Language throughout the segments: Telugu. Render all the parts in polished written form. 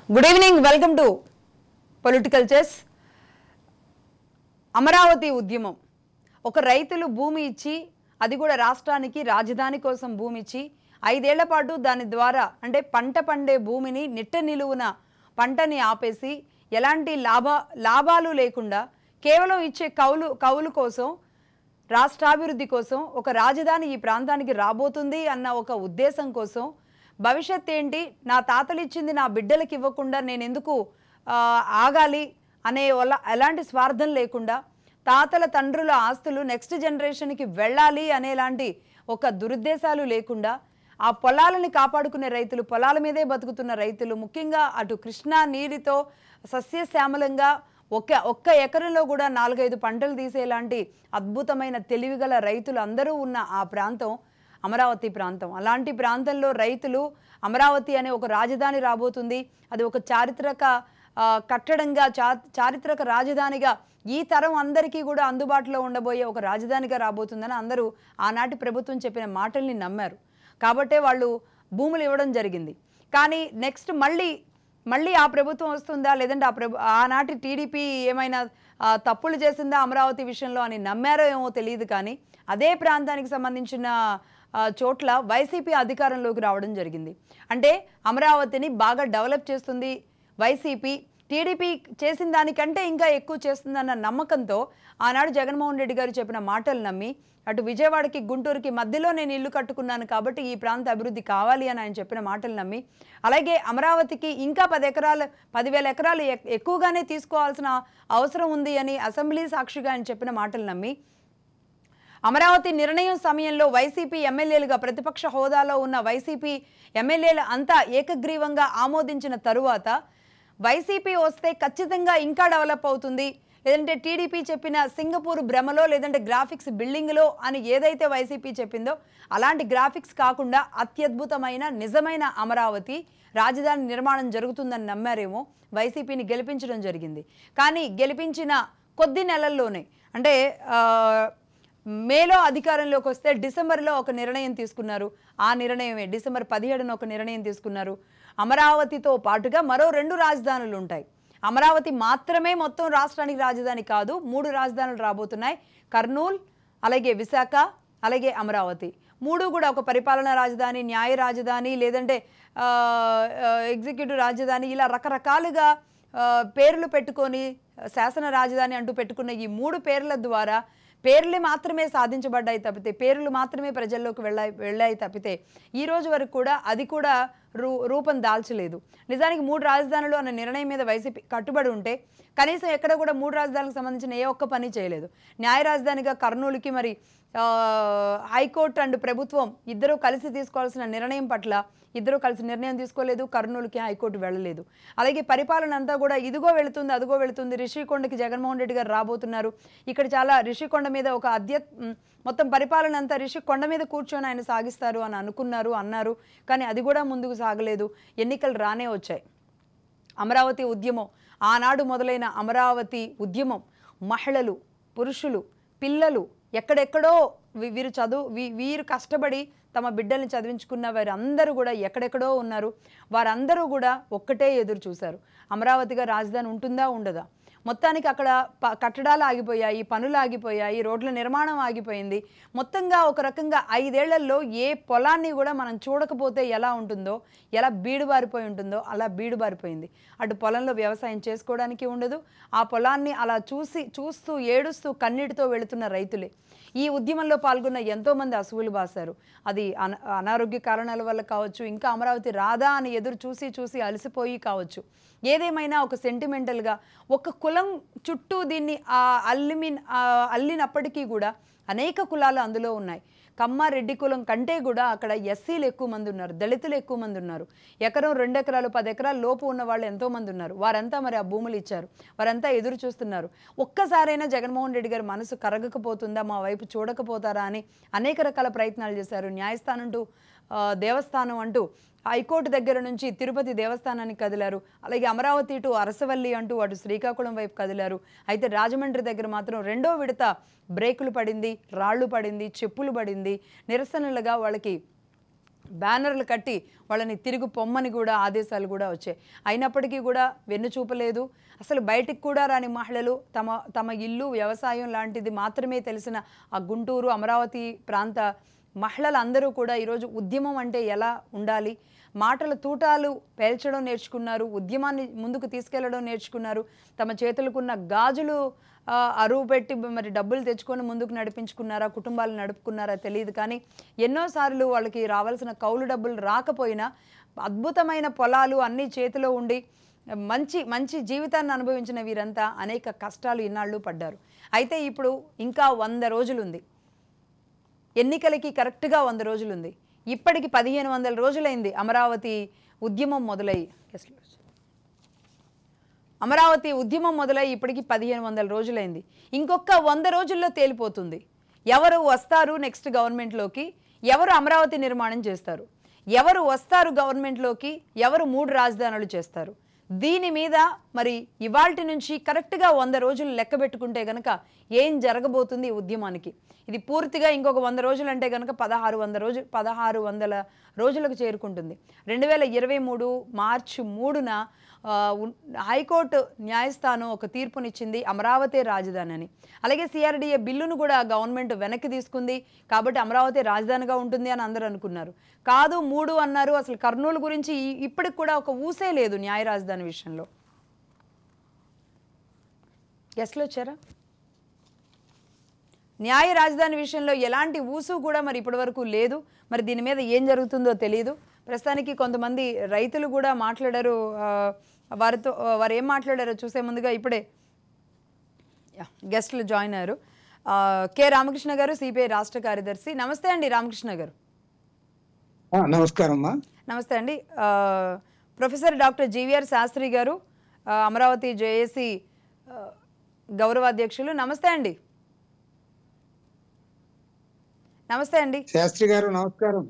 Good evening, welcome to political chess. Amaravati ఉద్యమం ఒక రైతులు భూమి ఇచ్చి, అది కూడా రాష్ట్రానికి రాజధాని కోసం భూమి ఇచ్చి 5 ఏళ్ల పాటు దాని ద్వారా అంటే పంట పండే భూమిని నిట్ట నిలువున పంటని ఆపేసి ఎలాంటి లాభాలు లేకుండా కేవలం ఇచ్చే కౌలు కోసం రాష్ట్రాభివృద్ధి కోసం ఒక రాజధాని ఈ ప్రాంతానికి రాబోతుంది అన్న ఒక ఉద్దేశం కోసం భవిష్యత్ ఏంటి, నా తాతలు ఇచ్చింది నా బిడ్డలకు ఇవ్వకుండా నేను ఎందుకు ఆగాలి అనే ఎలాంటి స్వార్థం లేకుండా తాతల తండ్రుల ఆస్తులు నెక్స్ట్ జనరేషన్కి వెళ్ళాలి అనేలాంటి ఒక దురుద్దేశాలు లేకుండా ఆ పొలాలని కాపాడుకునే రైతులు, పొలాల మీదే బతుకుతున్న రైతులు, ముఖ్యంగా అటు కృష్ణా నీటితో సస్యశ్యామలంగా ఒక్క ఎకరంలో కూడా 4-5 పంటలు తీసేలాంటి అద్భుతమైన తెలివిగల రైతులు అందరూ ఉన్న ఆ ప్రాంతం అమరావతి ప్రాంతం. అలాంటి ప్రాంతంలో రైతులు అమరావతి అనే ఒక రాజధాని రాబోతుంది, అది ఒక చారిత్రక కట్టడంగా చారిత్రక రాజధానిగా ఈ తరం అందరికీ కూడా అందుబాటులో ఉండబోయే ఒక రాజధానిగా రాబోతుందని అందరూ ఆనాటి ప్రభుత్వం చెప్పిన మాటల్ని నమ్మారు. కాబట్టే వాళ్ళు భూములు ఇవ్వడం జరిగింది. కానీ నెక్స్ట్ మళ్ళీ ఆ ప్రభుత్వం వస్తుందా, లేదంటే ఆనాటి టీడీపీ ఏమైనా తప్పులు చేసిందా అమరావతి విషయంలో అని నమ్మారో ఏమో తెలియదు. కానీ అదే ప్రాంతానికి సంబంధించిన చోట్ల వైసీపీ అధికారంలోకి రావడం జరిగింది. అంటే అమరావతిని బాగా డెవలప్ చేస్తుంది వైసీపీ, టీడీపీ చేసిన దానికంటే ఇంకా ఎక్కువ చేస్తుందన్న నమ్మకంతో ఆనాడు జగన్మోహన్ రెడ్డి గారు చెప్పిన మాటలు నమ్మి అటు విజయవాడకి గుంటూరుకి మధ్యలో నేను ఇల్లు కట్టుకున్నాను కాబట్టి ఈ ప్రాంత అభివృద్ధి కావాలి అని ఆయన చెప్పిన మాటలు నమ్మి, అలాగే అమరావతికి ఇంకా 10,000 ఎకరాలు ఎక్కువగానే తీసుకోవాల్సిన అవసరం ఉంది అని అసెంబ్లీ సాక్షిగా ఆయన చెప్పిన మాటలు నమ్మి అమరావతి నిర్ణయం సమయంలో వైసీపీ ఎమ్మెల్యేలుగా ప్రతిపక్ష హోదాలో ఉన్న వైసీపీ ఎమ్మెల్యేలు అంతా ఏకగ్రీవంగా ఆమోదించిన తరువాత వైసీపీ వస్తే ఖచ్చితంగా ఇంకా డెవలప్ అవుతుంది, లేదంటే టీడీపీ చెప్పిన సింగపూర్ భ్రమలో లేదంటే గ్రాఫిక్స్ బిల్డింగ్లో అని ఏదైతే వైసీపీ చెప్పిందో అలాంటి గ్రాఫిక్స్ కాకుండా అత్యద్భుతమైన నిజమైన అమరావతి రాజధాని నిర్మాణం జరుగుతుందని నమ్మారేమో వైసీపీని గెలిపించడం జరిగింది. కానీ గెలిపించిన కొద్ది నెలల్లోనే అంటే మేలో అధికారంలోకి వస్తే డిసెంబర్లో ఒక నిర్ణయం తీసుకున్నారు. ఆ నిర్ణయమే డిసెంబర్ 17న ఒక నిర్ణయం తీసుకున్నారు. అమరావతితో పాటుగా మరో 2 రాజధానులు ఉంటాయి. అమరావతి మాత్రమే మొత్తం రాష్ట్రానికి రాజధాని కాదు, 3 రాజధానులు రాబోతున్నాయి. కర్నూలు, అలాగే విశాఖ, అలాగే అమరావతి. 3 కూడా ఒక పరిపాలనా రాజధాని, న్యాయ రాజధాని, లేదంటే ఎగ్జిక్యూటివ్ రాజధాని, ఇలా రకరకాలుగా పేర్లు పెట్టుకొని శాసన రాజధాని అంటూ పెట్టుకున్న ఈ 3 పేర్ల ద్వారా పేర్లు మాత్రమే సాధించబడ్డాయి తప్పితే, పేర్లు మాత్రమే ప్రజల్లోకి వెళ్ళాయి తప్పితే ఈ రోజు వరకు కూడా అది కూడా రూపం దాల్చలేదు. నిజానికి 3 రాజధానులు అన్న నిర్ణయం మీద వైసీపీ కట్టుబడి ఉంటే కనీసం ఎక్కడ కూడా 3 రాజధానులకు సంబంధించిన ఏ ఒక్క పని చేయలేదు. న్యాయ రాజధానిగా కర్నూలుకి మరి హైకోర్టు అండ్ ప్రభుత్వం ఇద్దరూ కలిసి తీసుకోవాల్సిన నిర్ణయం పట్ల ఇద్దరూ కలిసి నిర్ణయం తీసుకోలేదు. కర్నూలుకి హైకోర్టు వెళ్ళలేదు. అలాగే పరిపాలన అంతా కూడా ఇదిగో వెళుతుంది అదిగో వెళుతుంది. రిషికొండకి జగన్మోహన్ రెడ్డి గారు రాబోతున్నారు. ఇక్కడ చాలా రిషికొండ మీద ఒక మొత్తం పరిపాలన అంతా రిషికొండ మీద కూర్చొని ఆయన సాగిస్తారు అని అన్నారు. కానీ అది కూడా ముందుకు సాగలేదు. ఎన్నికలు రానే వచ్చాయి. అమరావతి ఉద్యమం, ఆనాడు మొదలైన అమరావతి ఉద్యమం మహిళలు, పురుషులు, పిల్లలు ఎక్కడెక్కడో వీరు కష్టపడి తమ బిడ్డల్ని చదివించుకున్న వారందరూ కూడా ఎక్కడెక్కడో ఉన్నారు. వారందరూ కూడా ఒక్కటే ఎదురు చూశారు, అమరావతిగా రాజధాని ఉంటుందా ఉండదా. మొత్తానికి అక్కడ కట్టడాలు ఆగిపోయాయి, పనులు ఆగిపోయాయి, రోడ్ల నిర్మాణం ఆగిపోయింది. మొత్తంగా ఒక రకంగా 5 ఏళ్లలో ఏ పొలాన్ని కూడా మనం చూడకపోతే ఎలా ఉంటుందో, ఎలా బీడుబారిపోయి ఉంటుందో అలా బీడుబారిపోయింది. అటు పొలంలో వ్యవసాయం చేసుకోవడానికి ఉండదు. ఆ పొలాన్ని అలా చూస్తూ ఏడుస్తూ కన్నీటితో వెళుతున్న రైతులే. ఈ ఉద్యమంలో పాల్గొన్న ఎంతోమంది అసువులు బాసారు. అది అనారోగ్య కారణాల వల్ల కావచ్చు, ఇంకా అమరావతి రాదా అని ఎదురు చూసి అలసిపోయి కావచ్చు. ఏదేమైనా ఒక సెంటిమెంటల్గా ఒక కులం చుట్టూ దీన్ని అల్లినప్పటికీ కూడా అనేక కులాలు అందులో ఉన్నాయి. కమ్మ రెడ్డి కులం కంటే కూడా అక్కడ ఎస్సీలు ఎక్కువ మంది ఉన్నారు, దళితులు ఎక్కువ మంది ఉన్నారు. 1 2 ఎకరాలు 10 ఎకరాల లోపు ఉన్న వాళ్ళు ఎంతోమంది ఉన్నారు. వారంతా మరి ఆ భూములు ఇచ్చారు, వారంతా ఎదురు చూస్తున్నారు. ఒక్కసారైనా జగన్మోహన్ రెడ్డి గారి మనసు కరగకపోతుందా, మా వైపు చూడకపోతారా అని అనేక రకాల ప్రయత్నాలు చేశారు. న్యాయస్థానం టు దేవస్థానం అంటూ హైకోర్టు దగ్గర నుంచి తిరుపతి దేవస్థానానికి కదిలారు. అలాగే అమరావతి టు అరసవల్లి అంటూ అటు శ్రీకాకుళం వైపు కదిలారు. అయితే రాజమండ్రి దగ్గర మాత్రం 2వ విడత బ్రేకులు పడింది, రాళ్లు పడింది, చెప్పులు పడింది. నిరసనలుగా వాళ్ళకి బ్యానర్లు కట్టి వాళ్ళని తిరిగి పొమ్మని కూడా ఆదేశాలు కూడా వచ్చాయి. అయినప్పటికీ కూడా వెన్ను చూపలేదు. అసలు బయటికి కూడా రాని మహిళలు తమ ఇల్లు వ్యవసాయం లాంటిది మాత్రమే తెలిసిన ఆ గుంటూరు అమరావతి ప్రాంత మహిళలందరూ కూడా ఈరోజు ఉద్యమం అంటే ఎలా ఉండాలి, మాటల తూటాలు పేల్చడం నేర్చుకున్నారు, ఉద్యమాన్ని ముందుకు తీసుకెళ్లడం నేర్చుకున్నారు. తమ చేతులకున్న గాజులు అరువు పెట్టి మరి డబ్బులు తెచ్చుకొని ముందుకు నడిపించుకున్నారా, కుటుంబాలు నడుపుకున్నారా తెలియదు. కానీ ఎన్నోసార్లు వాళ్ళకి రావాల్సిన కౌలు డబ్బులు రాకపోయినా అద్భుతమైన పొలాలు అన్నీ చేతిలో ఉండి మంచి మంచి జీవితాన్ని అనుభవించిన వీరంతా అనేక కష్టాలు ఇన్నాళ్ళు పడ్డారు. అయితే ఇప్పుడు ఇంకా 100 రోజులుంది, ఎన్నికలకి కరెక్ట్గా 100 రోజులుంది. ఇప్పటికి 1500 రోజులైంది అమరావతి ఉద్యమం మొదలై ఇప్పటికి 1500 రోజులైంది. ఇంకొక 100 రోజుల్లో తేలిపోతుంది ఎవరు వస్తారు నెక్స్ట్ గవర్నమెంట్లోకి, ఎవరు అమరావతి నిర్మాణం చేస్తారు, ఎవరు వస్తారు గవర్నమెంట్లోకి, ఎవరు 3 రాజధానులు చేస్తారు. దీని మీద మరి ఇవాల్టి నుంచి కరెక్ట్గా 100 రోజులు లెక్క పెట్టుకుంటే కనుక ఏం జరగబోతుంది ఈ ఉద్యమానికి. ఇది పూర్తిగా ఇంకొక 100 రోజులు అంటే కనుక 1600 రోజులకు చేరుకుంటుంది. 2023 మార్చి 3న హైకోర్టు న్యాయస్థానం ఒక తీర్పునిచ్చింది అమరావతి రాజధాని అని. అలాగే సిఆర్డీఏ బిల్లును కూడా గవర్నమెంట్ వెనక్కి తీసుకుంది. కాబట్టి అమరావతి రాజధానిగా ఉంటుంది అని అందరూ అనుకున్నారు. కాదు 3 అన్నారు. అసలు కర్నూలు గురించి ఇప్పటికి కూడా ఒక ఊసే లేదు న్యాయ రాజధాని విషయంలో. గెస్ట్లు వచ్చారా? న్యాయ రాజధాని విషయంలో ఎలాంటి ఊసు కూడా మరి ఇప్పటివరకు లేదు. మరి దీని మీద ఏం జరుగుతుందో తెలియదు. ప్రస్తుతానికి కొంతమంది రైతులు కూడా మాట్లాడారు. వారు ఏం మాట్లాడారో చూసే ముందుగా ఇప్పుడే గెస్టులు జాయిన్ అయ్యారు. కె రామకృష్ణ గారు, సిపిఐ రాష్ట్ర కార్యదర్శి. నమస్తే అండి రామకృష్ణ గారు. నమస్కారం. నమస్తే అండి. ప్రొఫెసర్ డాక్టర్ జీవీఆర్ శాస్త్రి గారు, అమరావతి జేఏసీ గౌరవాధ్యక్షులు. నమస్తే అండి. నమస్తే అండి శాస్త్రి గారు. నమస్కారం.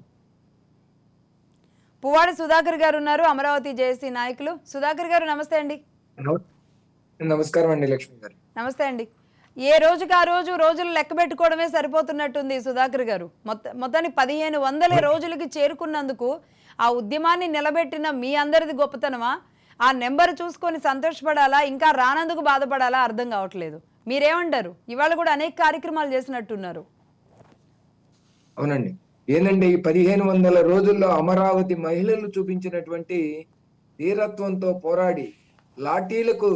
పువ్వాడ సుధాకర్ గారు ఉన్నారు, అమరావతి జేఏసీ నాయకులు. సుధాకర్ గారు నమస్తే అండి. నమస్కారం అండి లక్ష్మి గారు. నమస్తే అండి. ఏ రోజుకి ఆ రోజులు లెక్క పెట్టుకోవడమే సరిపోతున్నట్టుంది సుధాకర్ గారు. మొత్తానికి 1500 రోజులకి చేరుకున్నందుకు ఆ ఉద్యమాన్ని నిలబెట్టిన మీ అందరిది గొప్పతనమా, ఆ నెంబర్ చూసుకొని సంతోషపడాలా, ఇంకా రానందుకు బాధపడాలా అర్థం కావట్లేదు. మీరేమంటారు? ఇవాళ కూడా అనేక కార్యక్రమాలు చేసినట్టున్నారు. అవునండి. ఏంటంటే ఈ 1500 రోజుల్లో అమరావతి మహిళలు చూపించినటువంటి ధీరత్వంతో పోరాడి లాఠీలకు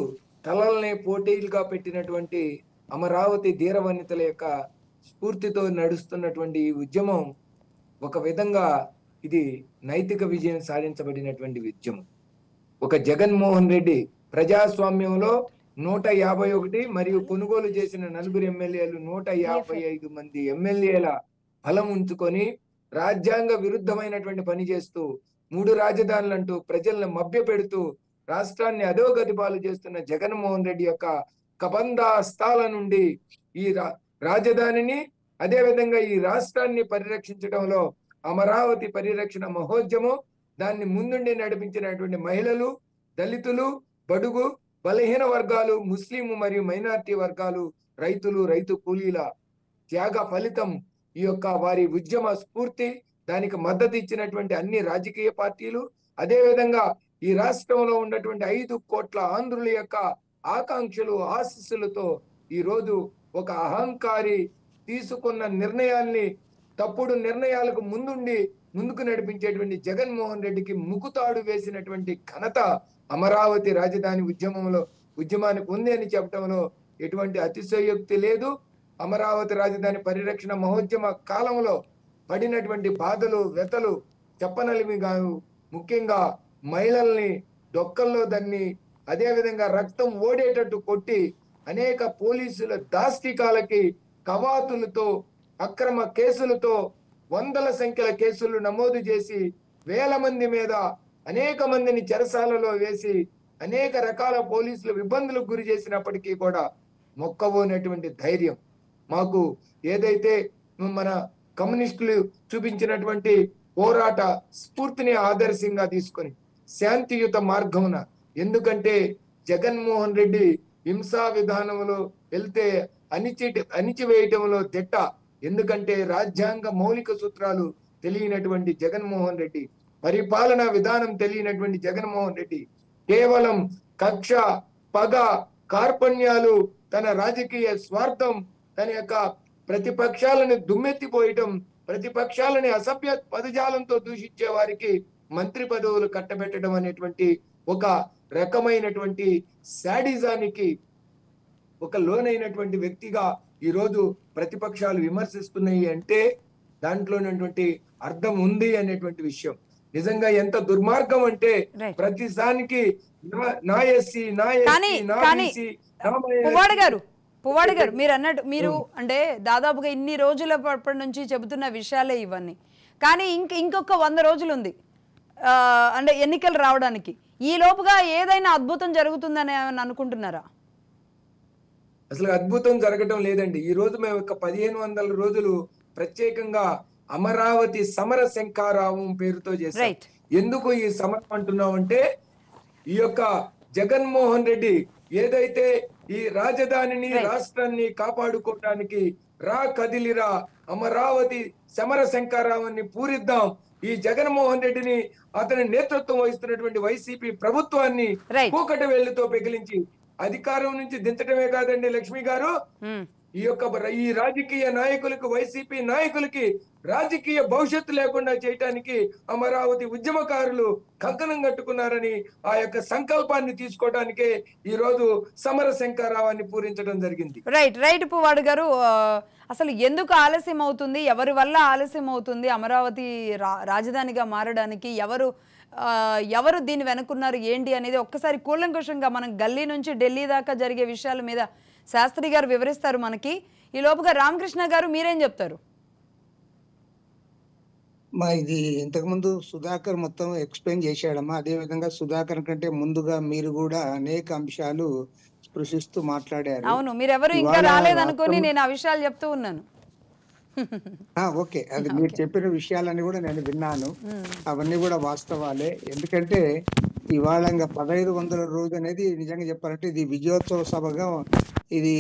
తలల్ని పోటీలుగా పెట్టినటువంటి అమరావతి ధీరవనితల యొక్క స్ఫూర్తితో నడుస్తున్నటువంటి ఈ ఉద్యమం ఒక విధంగా ఇది నైతిక విజయం సాధించబడినటువంటి ఉద్యమం. ఒక జగన్మోహన్ రెడ్డి ప్రజాస్వామ్యంలో 151 మరియు కొనుగోలు చేసిన 4 ఎమ్మెల్యేలు 155 మంది ఎమ్మెల్యేల బలం ఉంచుకొని రాజ్యాంగ విరుద్ధమైనటువంటి పని చేస్తూ 3 రాజధానులు అంటూ ప్రజలను మభ్య పెడుతూ రాష్ట్రాన్ని అధోగతి పాలు చేస్తున్న జగన్మోహన్ రెడ్డి యొక్క కబంధాస్తాల నుండి ఈ రాజధానిని అదే విధంగా ఈ రాష్ట్రాన్ని పరిరక్షించడంలో అమరావతి పరిరక్షణ మహోద్యమం దాన్ని ముందుండి నడిపించినటువంటి మహిళలు, దళితులు, బడుగు బలహీన వర్గాలు, ముస్లిం మరియు మైనారిటీ వర్గాలు, రైతులు, రైతు కూలీల త్యాగ ఫలితం ఈ యొక్క వారి ఉద్యమ స్ఫూర్తి. దానికి మద్దతు ఇచ్చినటువంటి అన్ని రాజకీయ పార్టీలు, అదే విధంగా ఈ రాష్ట్రంలో ఉన్నటువంటి 5 కోట్ల ఆంధ్రుల యొక్క ఆకాంక్షలు, ఆశీస్సులతో ఈ రోజు ఒక అహంకారి తీసుకున్న నిర్ణయాల్ని, తప్పుడు నిర్ణయాలకు ముందుకు నడిపించేటువంటి జగన్మోహన్ రెడ్డికి ముకుతాడు వేసినటువంటి ఘనత అమరావతి రాజధాని ఉద్యమానికి ఉంది అని చెప్పడంలో ఎటువంటి అతిశయోక్తి లేదు. అమరావతి రాజధాని పరిరక్షణ మహోద్యమ కాలంలో పడినటువంటి బాధలు, వ్యతలు చెప్పనలివి కాదు. ముఖ్యంగా మహిళల్ని డొక్కల్లో దన్ని, అదే విధంగా రక్తం ఓడేటట్టు కొట్టి అనేక పోలీసుల దాష్టికాలకి, కవాతులతో, అక్రమ కేసులతో వందల సంఖ్యల కేసులు నమోదు చేసి వేల మంది మీద అనేక మందిని చెరసాలలో వేసి అనేక రకాల పోలీసులు ఇబ్బందులకు గురి చేసినప్పటికీ కూడా మొక్కబోనటువంటి ధైర్యం మాకు ఏదైతే మన కమ్యూనిస్టులు చూపించినటువంటి పోరాట స్ఫూర్తిని ఆదర్శంగా తీసుకొని శాంతియుత మార్గమున, ఎందుకంటే జగన్మోహన్ రెడ్డి హింసా విధానంలో వెళ్తే అణిచివేయటంలో దిట్ట. ఎందుకంటే రాజ్యాంగ మౌలిక సూత్రాలు తెలియనటువంటి జగన్మోహన్ రెడ్డి, పరిపాలనా విధానం తెలియనటువంటి జగన్మోహన్ రెడ్డి కేవలం కక్ష, పగ, కార్పణ్యాలు, తన రాజకీయ స్వార్థం, తన యొక్క ప్రతిపక్షాలను దుమ్మెత్తిపోయటం, ప్రతిపక్షాలని అసభ్య పదజాలంతో దూషించే వారికి మంత్రి పదవులు కట్టబెట్టడం అనేటువంటి ఒక రకమైనటువంటి శాడిజానికి ఒక లోనైనటువంటి వ్యక్తిగా ఈరోజు ప్రతిపక్షాలు విమర్శిస్తున్నాయి అంటే దాంట్లోనటువంటి అర్థం ఉంది అనేటువంటి విషయం. నిజంగా ఎంత దుర్మార్గం అంటే ప్రతిదానికి నా ఎస్సీ, నా ఎస్సీ, నా బీసీ, పువ్వాడ గారు మీరు అన్నట్టు మీరు అంటే దాదాపుగా ఇన్ని రోజులప్పటి నుంచి చెబుతున్న విషయాలే ఇవన్నీ. కానీ ఇంకొక 100 రోజులు ఉంది అంటే ఎన్నికలు రావడానికి. ఈ లోపుగా ఏదైనా అద్భుతం జరుగుతుందని అనుకుంటున్నారా? అసలు అద్భుతం జరగటం లేదండి. ఈ రోజు మేము 1500 రోజులు ప్రత్యేకంగా అమరావతి సమర శంఖారావం పేరుతో చేశాం. ఎందుకు ఈ సమరం అంటున్నాం అంటే ఈ యొక్క జగన్మోహన్ రెడ్డి ఏదైతే ఈ రాజధానిని, రాష్ట్రాన్ని కాపాడుకోవడానికి రా కదిలిరా అమరావతి సమర శంఖారావాన్ని పూరిద్దాం, ఈ జగన్మోహన్ రెడ్డిని, అతని నేతృత్వం వహిస్తున్నటువంటి వైసీపీ ప్రభుత్వాన్ని కూకటి వేళ్లతో పెగిలించి అధికారం నుంచి దించడమే కాదండి లక్ష్మి గారు, ఈ రాజకీయ నాయకులకు, వైసీపీ నాయకులకి రాజకీయ భవిష్యత్తు లేకుండా చేయటానికి అమరావతి ఉద్యమకారులు కంకణం కట్టుకున్నారని ఆ యొక్క సంకల్పాన్ని తీసుకోవడానికే ఈ రోజు సమర శంఖారావాన్ని పూరించడం జరిగింది. రైట్ పువ్వాడు గారు, అసలు ఎందుకు ఆలస్యం అవుతుంది, ఎవరి వల్ల ఆలస్యం అవుతుంది అమరావతి రాజధానిగా మారడానికి, ఎవరు దీన్ని వెనుకున్నారు ఏంటి అనేది ఒక్కసారి కూలంకషంగా మనం గల్లీ నుంచి ఢిల్లీ దాకా జరిగే విషయాల మీద శాస్త్రి గారు వివరిస్తారు మనకి. ఈ లోపుగా రామకృష్ణ గారు మీరేం చెప్తారు? ఇది ఇంతకుముందు సుధాకర్ మొత్తం ఎక్స్ప్లెయిన్ చేశాడమ్మా. అదే విధంగా సుధాకర్ కంటే ముందుగా మీరు కూడా అనేక అంశాలు స్పృశిస్తూ మాట్లాడారు. అవును, మీరెవరు ఇంకా రాలేదనుకొని నేను ఆ విషయాలు చెప్తూ ఉన్నాను. ఓకే, అది మీరు చెప్పిన విషయాలన్నీ కూడా నేను విన్నాను. అవన్నీ కూడా వాస్తవాలే. ఎందుకంటే ఇవాళ ఇంకా 1500 రోజు అనేది నిజంగా చెప్పాలంటే ఇది విజయోత్సవ సభగా ఇది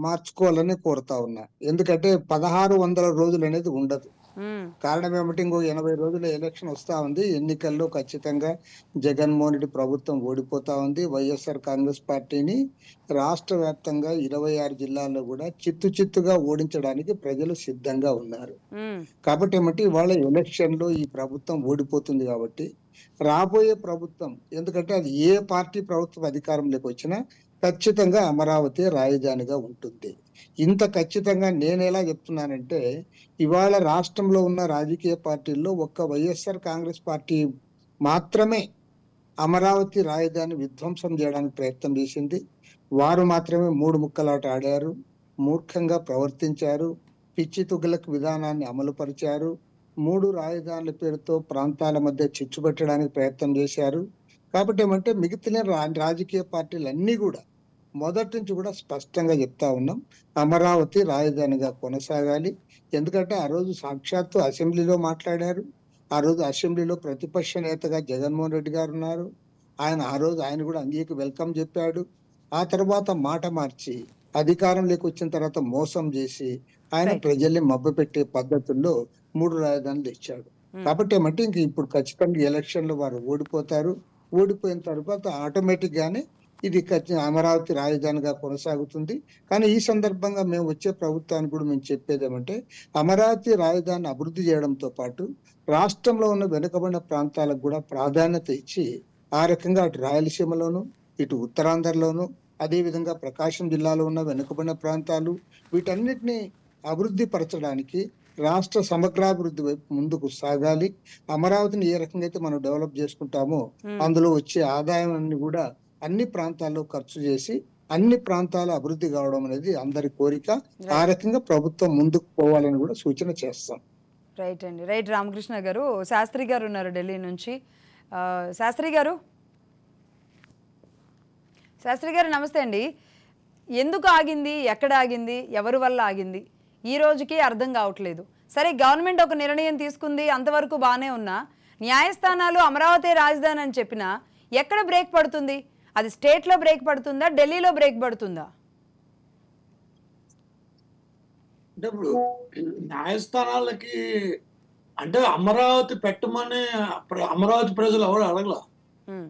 మార్చుకోవాలని కోరుతా ఉన్నా. ఎందుకంటే 1600 రోజులు అనేది ఉండదు. కారణం ఏమిటి, ఇంకో 80 రోజుల ఎలక్షన్ వస్తా ఉంది. ఎన్నికల్లో ఖచ్చితంగా జగన్మోహన్ రెడ్డి ప్రభుత్వం ఓడిపోతా ఉంది. వైఎస్ఆర్ కాంగ్రెస్ పార్టీని రాష్ట్ర వ్యాప్తంగా 26 జిల్లాల్లో కూడా చిత్తుగా ఓడించడానికి ప్రజలు సిద్ధంగా ఉన్నారు. కాబట్టి ఏమంటే ఇవాళ ఎలక్షన్ లో ఈ ప్రభుత్వం ఓడిపోతుంది. కాబట్టి రాబోయే ప్రభుత్వం, ఎందుకంటే అది ఏ పార్టీ ప్రభుత్వం అధికారంలోకి వచ్చినా ఖచ్చితంగా అమరావతి రాజధానిగా ఉంటుంది. ఇంత ఖచ్చితంగా నేను ఎలా చెప్తున్నానంటే ఇవాళ రాష్ట్రంలో ఉన్న రాజకీయ పార్టీల్లో ఒక్క వైఎస్ఆర్ కాంగ్రెస్ పార్టీ మాత్రమే అమరావతి రాజధాని విధ్వంసం చేయడానికి ప్రయత్నం చేసింది. వారు మాత్రమే 3 ముక్కలాట ఆడారు, మూర్ఖంగా ప్రవర్తించారు, పిచ్చి తుగ్లక్ విధానాన్ని అమలుపరిచారు, 3 రాజధానుల పేరుతో ప్రాంతాల మధ్య చిచ్చు పెట్టడానికి ప్రయత్నం చేశారు. కాబట్టి ఏమంటే మిగతా రాజకీయ పార్టీలు అన్ని కూడా మొదటి నుంచి కూడా స్పష్టంగా చెప్తా ఉన్నాం, అమరావతి రాజధానిగా కొనసాగాలి. ఎందుకంటే ఆ రోజు సాక్షాత్తు అసెంబ్లీలో మాట్లాడారు. ఆ రోజు అసెంబ్లీలో ప్రతిపక్ష నేతగా జగన్మోహన్ రెడ్డి గారు ఉన్నారు. ఆయన కూడా అంగీకి వెల్కమ్ చెప్పాడు. ఆ తర్వాత మాట మార్చి అధికారంలోకి వచ్చిన తర్వాత మోసం చేసి ఆయన ప్రజల్ని మభ్యపెట్టే పద్ధతుల్లో 3 రాజధానులు ఇచ్చాడు. కాబట్టి ఏమంటే ఇంక ఇప్పుడు ఖచ్చితంగా ఎలక్షన్ లో వారు ఓడిపోతారు. ఓడిపోయిన తర్వాత ఆటోమేటిక్ గానే ఇది అమరావతి రాజధానిగా కొనసాగుతుంది. కానీ ఈ సందర్భంగా మేము వచ్చే ప్రభుత్వానికి కూడా మేము చెప్పేది ఏమంటే అమరావతి రాజధాని అభివృద్ధి చేయడంతో పాటు రాష్ట్రంలో ఉన్న వెనుకబడిన ప్రాంతాలకు కూడా ప్రాధాన్యత ఇచ్చి ఆ రకంగా అటు రాయలసీమలోను, ఇటు ఉత్తరాంధ్రలోను, అదే విధంగా ప్రకాశం జిల్లాలో ఉన్న వెనుకబడిన ప్రాంతాలు, వీటన్నిటిని అభివృద్ధి పరచడానికి రాష్ట్ర సమగ్రాభివృద్ధి వైపు ముందుకు సాగాలి. అమరావతిని ఏ రకంగా అయితే మనం డెవలప్ చేసుకుంటామో అందులో వచ్చే ఆదాయాన్ని కూడా అన్ని ప్రాంతాల్లో ఖర్చు చేసి అన్ని ప్రాంతాల అభివృద్ధి కావడం అనేది అందరి కోరిక. ఆ రకంగా ప్రభుత్వం ముందుకు పోవాలని కూడా సూచన చేస్తాం. రైట్ అండి, రైట్. రామకృష్ణ గారు, శాస్త్రి గారు ఉన్నారు ఢిల్లీ నుంచి. శాస్త్రి గారు నమస్తే అండి. ఎందుకు ఆగింది, ఎక్కడ ఆగింది, ఎవరి వల్ల ఆగింది, ఈ రోజుకి అర్థం కావట్లేదు. సరే, గవర్నమెంట్ ఒక నిర్ణయం తీసుకుంది, అంతవరకు బాగానే ఉన్నా, న్యాయస్థానాలు అమరావతి రాజధాని అని చెప్పినా ఎక్కడ బ్రేక్ పడుతుంది? అది స్టేట్లో బ్రేక్ పడుతుందా, ఢిల్లీలో బ్రేక్ పడుతుందా? అంటే ఇప్పుడు న్యాయస్థానాలకి అంటే అమరావతి పెట్టమని అమరావతి ప్రజలు ఎవరు అడగల. ఉమ్,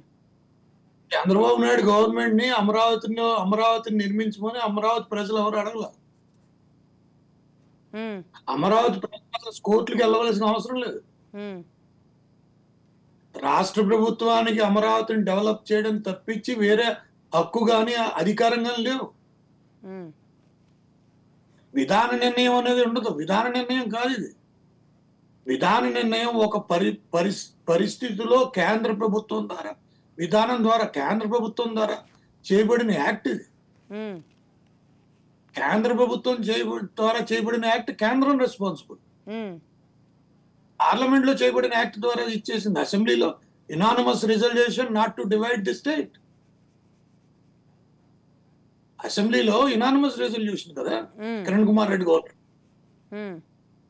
చంద్రబాబు నాయుడు గవర్నమెంట్ ని అమరావతిని నిర్మించమని అమరావతి ప్రజలు ఎవరు అడగల. ఉమ్, అమరావతి ప్రజలు అసలు కోర్టులకు వెళ్ళవలసిన అవసరం లేదు. ఉమ్, రాష్ట్ర ప్రభుత్వానికి అమరావతిని డెవలప్ చేయడం తప్పించి వేరే హక్కు కానీ అధికారం కానీ లేవు. ఉమ్, విధాన నిర్ణయం అనేది ఉండదు. విధాన నిర్ణయం కాదు ఇది. విధాన నిర్ణయం ఒక పరిస్థితిలో కేంద్ర ప్రభుత్వం ద్వారా, విధానం ద్వారా, కేంద్ర ప్రభుత్వం ద్వారా చేయబడిన యాక్ట్ ఇది. ఉమ్, కేంద్ర ప్రభుత్వం ద్వారా చేయబడిన యాక్ట్ కేంద్రం రెస్పాన్సిబుల్. ఉమ్, పార్లమెంట్ లో చేయబడిన యాక్ట్ ద్వారా ఇచ్చేసింది. అసెంబ్లీలో unanimous resolution not to divide the state. అసెంబ్లీలో ఇనానమస్ రెజల్యూషన్ కదా కిరణ్ కుమార్ రెడ్డి గవర్నమెంట్. ఉమ్,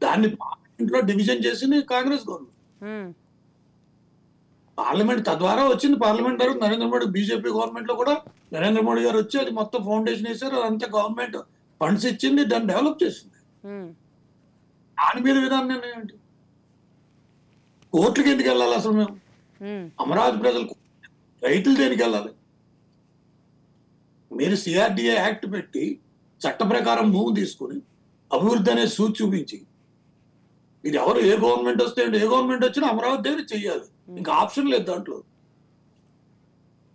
దాన్ని పార్లమెంట్ లో డివిజన్ చేసింది కాంగ్రెస్ గవర్నమెంట్. ఉమ్, పార్లమెంట్ తద్వారా వచ్చింది. పార్లమెంట్ తర్వాత నరేంద్ర మోడీ బీజేపీ గవర్నమెంట్ లో కూడా నరేంద్ర మోడీ గారు వచ్చి అది మొత్తం ఫౌండేషన్ వేశారు. అదంతా గవర్నమెంట్ ఫండ్స్ ఇచ్చింది, దాన్ని డెవలప్ చేసింది. ఉమ్, దాని మీద విధానం నిర్ణయం ఏంటి? కోర్టులకు ఎందుకు వెళ్ళాలి అసలు మేము? ఉమ్, అమరావతి ప్రజలు, రైతులు దేనికి వెళ్ళాలి? మీరు సిఆర్డిఏ యాక్ట్ పెట్టి చట్ట ప్రకారం భూమి తీసుకుని అభివృద్ధి అనే సూచి చూపించి, ఇది ఎవరు ఏ గవర్నమెంట్ వస్తే ఏ గవర్నమెంట్ వచ్చినా అమరావతి దగ్గర చెయ్యాలి. ఇంకా ఆప్షన్ లేదు దాంట్లో.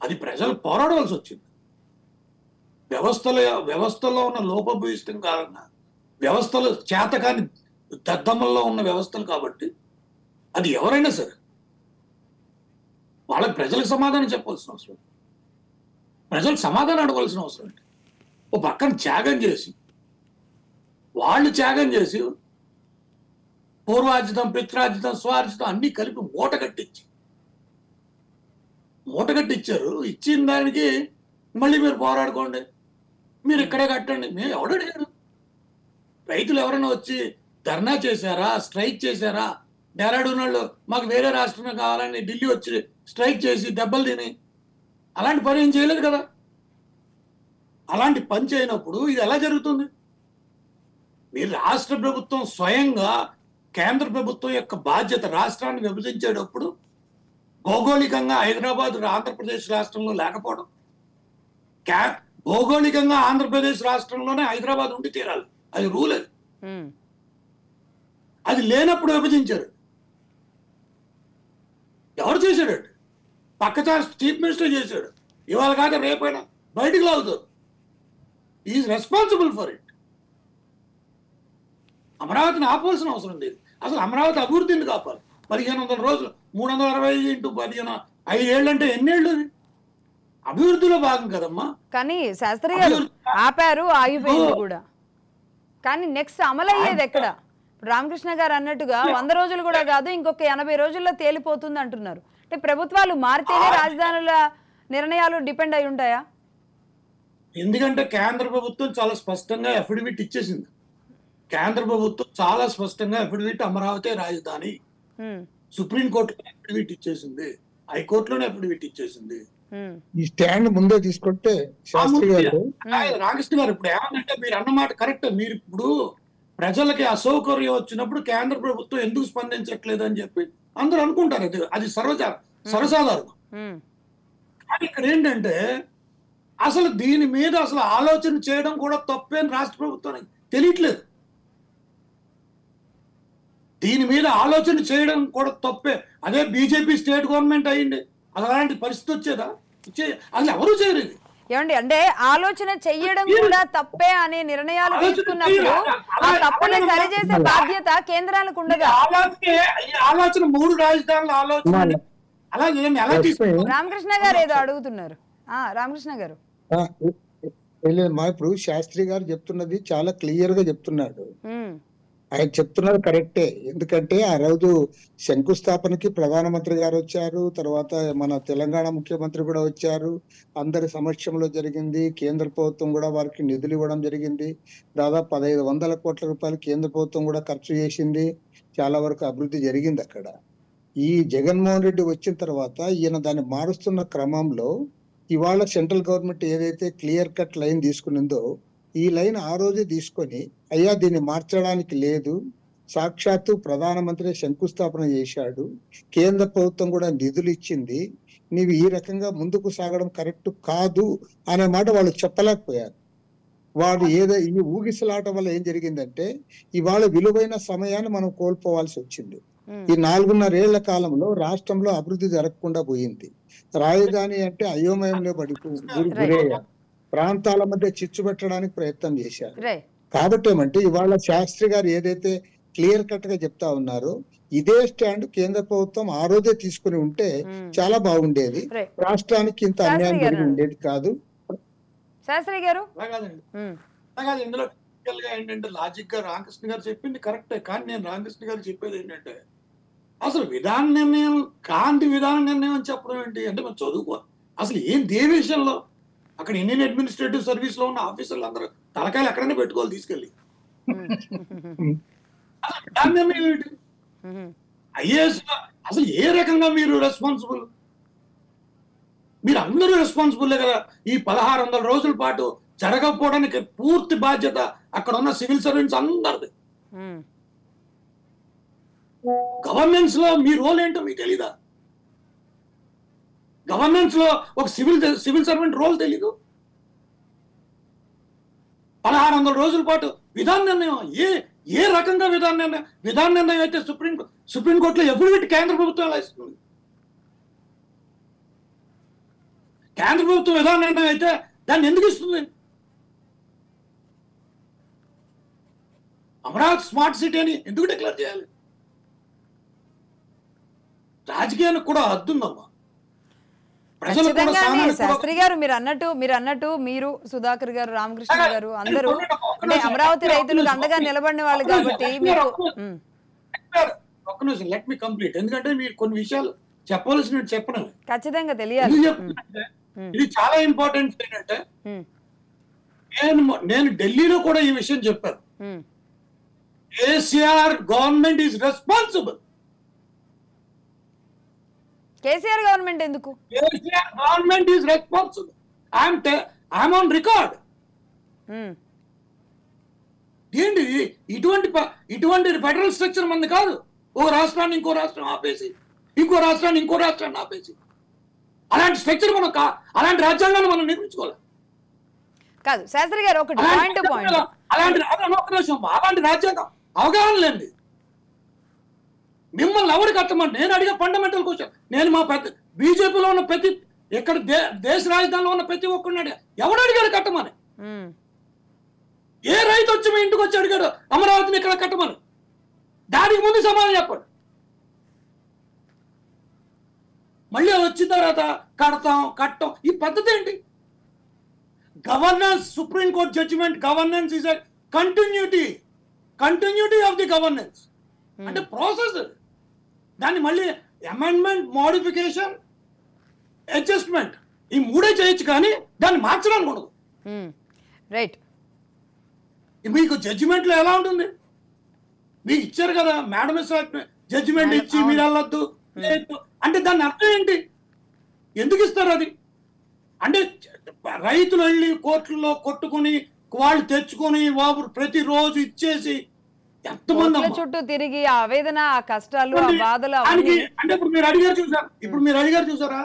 అది ప్రజలు పోరాడవలసి వచ్చింది. వ్యవస్థలో ఉన్న లోపభూయిష్టం కారణంగా, వ్యవస్థలు చేతకాని దద్దమ్మల్లో ఉన్న వ్యవస్థలు కాబట్టి అది ఎవరైనా సరే వాళ్ళకి ప్రజలకు సమాధానం చెప్పాల్సిన అవసరం, ప్రజలకు సమాధానం అడగాల్సిన అవసరం ఏంటి? ఓ పక్కన త్యాగం చేసి, వాళ్ళు త్యాగం చేసి పూర్వార్జితం, పిత్రార్జితం, స్వార్జితం అన్ని కలిపి మూట కట్టిచ్చారు. ఇచ్చిన దానికి మళ్ళీ మీరు పోరాడుకోండి, మీరు ఇక్కడే కట్టండి. మేము ఎవడు అడిగారు? రైతులు ఎవరైనా వచ్చి ధర్నా చేశారా, స్ట్రైక్ చేశారా? డెహ్రాడూన్ వాళ్ళు మాకు వేరే రాష్ట్రమే కావాలని ఢిల్లీ వచ్చి స్ట్రైక్ చేసి దెబ్బలు తిని అలాంటి పని ఏం చేయలేదు కదా. అలాంటి పని చేయనప్పుడు ఇది ఎలా జరుగుతుంది? మీరు రాష్ట్ర ప్రభుత్వం స్వయంగా కేంద్ర ప్రభుత్వం యొక్క బాధ్యత రాష్ట్రాన్ని విభజించేటప్పుడు భౌగోళికంగా హైదరాబాద్ ఆంధ్రప్రదేశ్ రాష్ట్రంలో లేకపోవడం, భౌగోళికంగా ఆంధ్రప్రదేశ్ రాష్ట్రంలోనే హైదరాబాద్ ఉండి తీరాలి, అది రూల్. అది లేనప్పుడు విభజించారు. ఎవరు చేశాడు? పక్క చీఫ్ మినిస్టర్ చేశాడు. ఇవాళ కాక రేపైనా బయటికి లాగుతారు. Is responsible for it. అమరావతిని ఆపాల్సిన అవసరం లేదు. అసలు అమరావతి అభివృద్ధిని కాపాలి. 1500 రోజులు, 365 × 15, 5 ఏళ్ళు అంటే ఎన్నేళ్ళు? అభివృద్ధిలో భాగం కదమ్మా. కానీ శాస్త్రి గారు ఆపారు, ఆగిపోయింది కూడా. కానీ నెక్స్ట్ అమలు అయ్యేది ఎక్కడ? రామకృష్ణ గారు అన్నట్టుగా 100 రోజులు కూడా కాదు, ఇంకొక 80 రోజుల్లో తేలిపోతుంది అంటున్నారు. అంటే ప్రభుత్వాలు మారితేనే రాజధానుల నిర్ణయాలు డిపెండ్ అయి ఉంటాయా? ఎందుకంటే కేంద్ర ప్రభుత్వం చాలా స్పష్టంగా అఫిడవిట్ ఇచ్చేసింది. కేంద్ర ప్రభుత్వం చాలా స్పష్టంగా అఫిడవిట్ అమరావతి రాజధాని, సుప్రీంకోర్టులో అఫిడవిట్ ఇచ్చేసింది, హైకోర్టులోనే అఫిడవిట్ ఇచ్చేసింది. ఈ స్టాండ్ ముందే తీసుకుంటే శాస్త్రి గారు, రామకృష్ణ గారు ఇప్పుడు ఏమంటే మీరు అన్నమాట కరెక్ట్. మీరు ఇప్పుడు ప్రజలకి అసౌకర్యం వచ్చినప్పుడు కేంద్ర ప్రభుత్వం ఎందుకు స్పందించట్లేదు అని చెప్పి అందరూ అనుకుంటారు. అది సర్వసాధారణం. కానీ ఇక్కడ ఏంటంటే అసలు దీని మీద అసలు ఆలోచన చేయడం కూడా తప్పే అని రాష్ట్ర ప్రభుత్వానికి తెలియట్లేదు. దీని మీద ఆలోచన చేయడం కూడా తప్పే. అదే బీజేపీ స్టేట్ గవర్నమెంట్ అయ్యింది, అలాంటి పరిస్థితి వచ్చేదా? అసలు ఎవరు చేయరు ఇది. ఏమండి, అంటే ఆలోచన చెయ్యడం కూడా తప్పే అనే నిర్ణయాలు తీసుకున్నప్పుడు ఆ తప్పుని సరిచేసే బాధ్యత కేంద్రాలకు ఉండదా? ఆలోచన 3 రాజధానుల ఆలోచన అలా ఎలా తీసుకుంటారు? రామకృష్ణ గారు ఏదో అడుగుతున్నారు. రామకృష్ణ గారు మా ఇప్పుడు శాస్త్రి గారు చెప్తున్నది చాలా క్లియర్ గా చెప్తున్నాడు. ఆయన చెప్తున్నారు కరెక్టే. ఎందుకంటే ఆ రోజు శంకుస్థాపనకి ప్రధానమంత్రి గారు వచ్చారు, తర్వాత మన తెలంగాణ ముఖ్యమంత్రి కూడా వచ్చారు, అందరి సమక్షంలో జరిగింది. కేంద్ర ప్రభుత్వం కూడా వారికి నిధులు ఇవ్వడం జరిగింది. దాదాపు 1500 కోట్ల రూపాయలు కేంద్ర ప్రభుత్వం కూడా ఖర్చు చేసింది. చాలా వరకు అభివృద్ధి జరిగింది అక్కడ. ఈ జగన్మోహన్ రెడ్డి వచ్చిన తర్వాత ఈయన దాన్ని మారుస్తున్న క్రమంలో ఇవాళ సెంట్రల్ గవర్నమెంట్ ఏదైతే క్లియర్ కట్ లైన్ తీసుకునిందో ఈ లైన్ ఆ రోజే తీసుకొని, అయ్యా దీన్ని మార్చడానికి లేదు, సాక్షాత్తు ప్రధానమంత్రి శంకుస్థాపన చేశాడు, కేంద్ర ప్రభుత్వం కూడా నిధులు ఇచ్చింది, నీవు ఈ రకంగా ముందుకు సాగడం కరెక్ట్ కాదు అనే మాట వాళ్ళు చెప్పలేకపోయారు. వాడు ఈ ఊగిసలాట వల్ల ఏం జరిగిందంటే ఇవాళ విలువైన సమయాన్ని మనం కోల్పోవాల్సి వచ్చింది. ఈ 4.5 ఏళ్ల కాలంలో రాష్ట్రంలో అభివృద్ధి జరగకుండా పోయింది. రాజధాని అంటే అయోమయంలో గురయ్యారు. ప్రాంతాల మధ్య చిచ్చు పెట్టడానికి ప్రయత్నం చేశారు. కాబట్టి ఏమంటే ఇవాళ శాస్త్రి గారు ఏదైతే క్లియర్ కట్ గా చెప్తా ఉన్నారో ఇదే స్టాండ్ కేంద్ర ప్రభుత్వం ఆ రోజే తీసుకుని ఉంటే చాలా బాగుండేది, రాష్ట్రానికి ఇంత అన్యాయం జరిగి ఉండేది కాదు. శాస్త్రి గారు ఇందులో ఏంటంటే లాజిక్ గా రామకృష్ణ గారు చెప్పింది కరెక్టే, కానీ నేను రామకృష్ణ గారు చెప్పేది ఏంటంటే అసలు విధాన నిర్ణయం కాంతి విధాన నిర్ణయం అని చెప్పడం ఏంటి అంటే మనం చదువుకో అసలు ఏం ఏ విషయంలో అక్కడ ఇండియన్ అడ్మినిస్ట్రేటివ్ సర్వీస్ లో ఉన్న ఆఫీసర్లు అందరూ తలకాయలు ఎక్కడైనా పెట్టుకోవాలి తీసుకెళ్ళి. అసలు విధాన నిర్ణయం ఏంటి? ఐఏఎస్ అసలు ఏ రకంగా మీరు రెస్పాన్సిబుల్? మీరు అందరూ రెస్పాన్సిబుల్లే కదా. ఈ 1600 రోజుల పాటు జరగకపోవడానికి పూర్తి బాధ్యత అక్కడ ఉన్న సివిల్ సర్వెంట్స్ అందరిది. గవర్నెన్స్ లో మీ రోల్ ఏంటో మీకు తెలీదా? గవర్నెన్స్ లో ఒక సివిల్ సర్వెంట్ రోల్ తెలీదు? 1600 రోజుల పాటు విధాన నిర్ణయం ఏ రకంగా విధాన నిర్ణయం అయితే సుప్రీంకోర్టులో ఎప్పుడు పెట్టి కేంద్ర ప్రభుత్వం ఎలా ఇస్తుంది? కేంద్ర ప్రభుత్వం విధాన నిర్ణయం అయితే దాన్ని ఎందుకు ఇస్తుంది? అమరావతి స్మార్ట్ సిటీ అని ఎందుకు డిక్లేర్ చేయాలి? రాజకీయానికి కూడా హద్దుందమ్మా. శాస్త్రి గారు మీరు అన్నట్టు మీరు సుధాకర్ గారు, రామకృష్ణ గారు అందరూ అంటే అమరావతి రైతులకు అండగా నిలబడిన వాళ్ళు కాబట్టి ఒక్క నిమిషం లెట్ మీ కంప్లీట్. ఎందుకంటే మీరు కొన్ని విషయాలు చెప్పవలసిన చెప్పడం ఖచ్చితంగా తెలియాలి. ఇది చాలా ఇంపార్టెంట్ ఏంటంటే నేను ఢిల్లీలో కూడా ఈ విషయం చెప్పాను. KCR government is responsible. KCR government ఎందుకు? KCR government is responsible. I'm on record. ఏంటి ఇటువంటి ఫెడరల్ స్ట్రక్చర్ మంది కాదు. ఒక రాష్ట్రాన్ని ఇంకో రాష్ట్రం ఆపేసి, ఇంకో రాష్ట్రాన్ని ఇంకో రాష్ట్రాన్ని ఆపేసి, అలాంటి స్ట్రక్చర్ మనం అలాంటి రాజ్యాంగాన్ని మనం నిర్మించుకోవాలి కాదు. శాస్త్రి గారు ఒకటి అలాంటి రాజ్యాంగం అవగాహన లేండి. మిమ్మల్ని ఎవరు కట్టమండి? నేను అడిగే ఫండమెంటల్ క్వశ్చన్. నేను మా బీజేపీలో ఉన్న ప్రతి ఇక్కడ దేశ రాజధానిలో ఉన్న ప్రతి ఒక్కరిని ఎవడు అడిగాడు కట్టమని? ఏ రైతు వచ్చి మీ ఇంటికి వచ్చి అడిగాడు అమరావతిని ఇక్కడ కట్టమని? దానికి ముందు సమాధానం చెప్పండి. మళ్ళీ వచ్చిన తర్వాత కట్టం ఈ పద్ధతి ఏంటి? Governance, supreme court judgement, governance is a continuity of the governance అంటే ప్రాసెస్. దాన్ని మళ్ళీ అమెండ్మెంట్, మోడిఫికేషన్, అడ్జస్ట్మెంట్ ఈ మూడే చేయొచ్చు, కానీ దాన్ని మార్చడానికి ఉండదు. రైట్. మీకు జడ్జిమెంట్ లో ఎలా ఉంటుంది? మీకు ఇచ్చారు కదా మేడం జడ్జిమెంట్ ఇచ్చి మీరు వెళ్ళొద్దు అంటే దాని అర్థం ఏంటి? ఎందుకు ఇస్తారు అది? అంటే రైతులు వెళ్ళి కోర్టుల్లో కొట్టుకుని వాళ్ళు తెచ్చుకొని బాబు ప్రతిరోజు ఇచ్చేసి ఎంతమంది చుట్టూ తిరిగి ఆ ఆవేదన, ఆ కష్టాలు, ఆ బాధలు అంటే ఇప్పుడు మీరు అడిగారు చూసారా?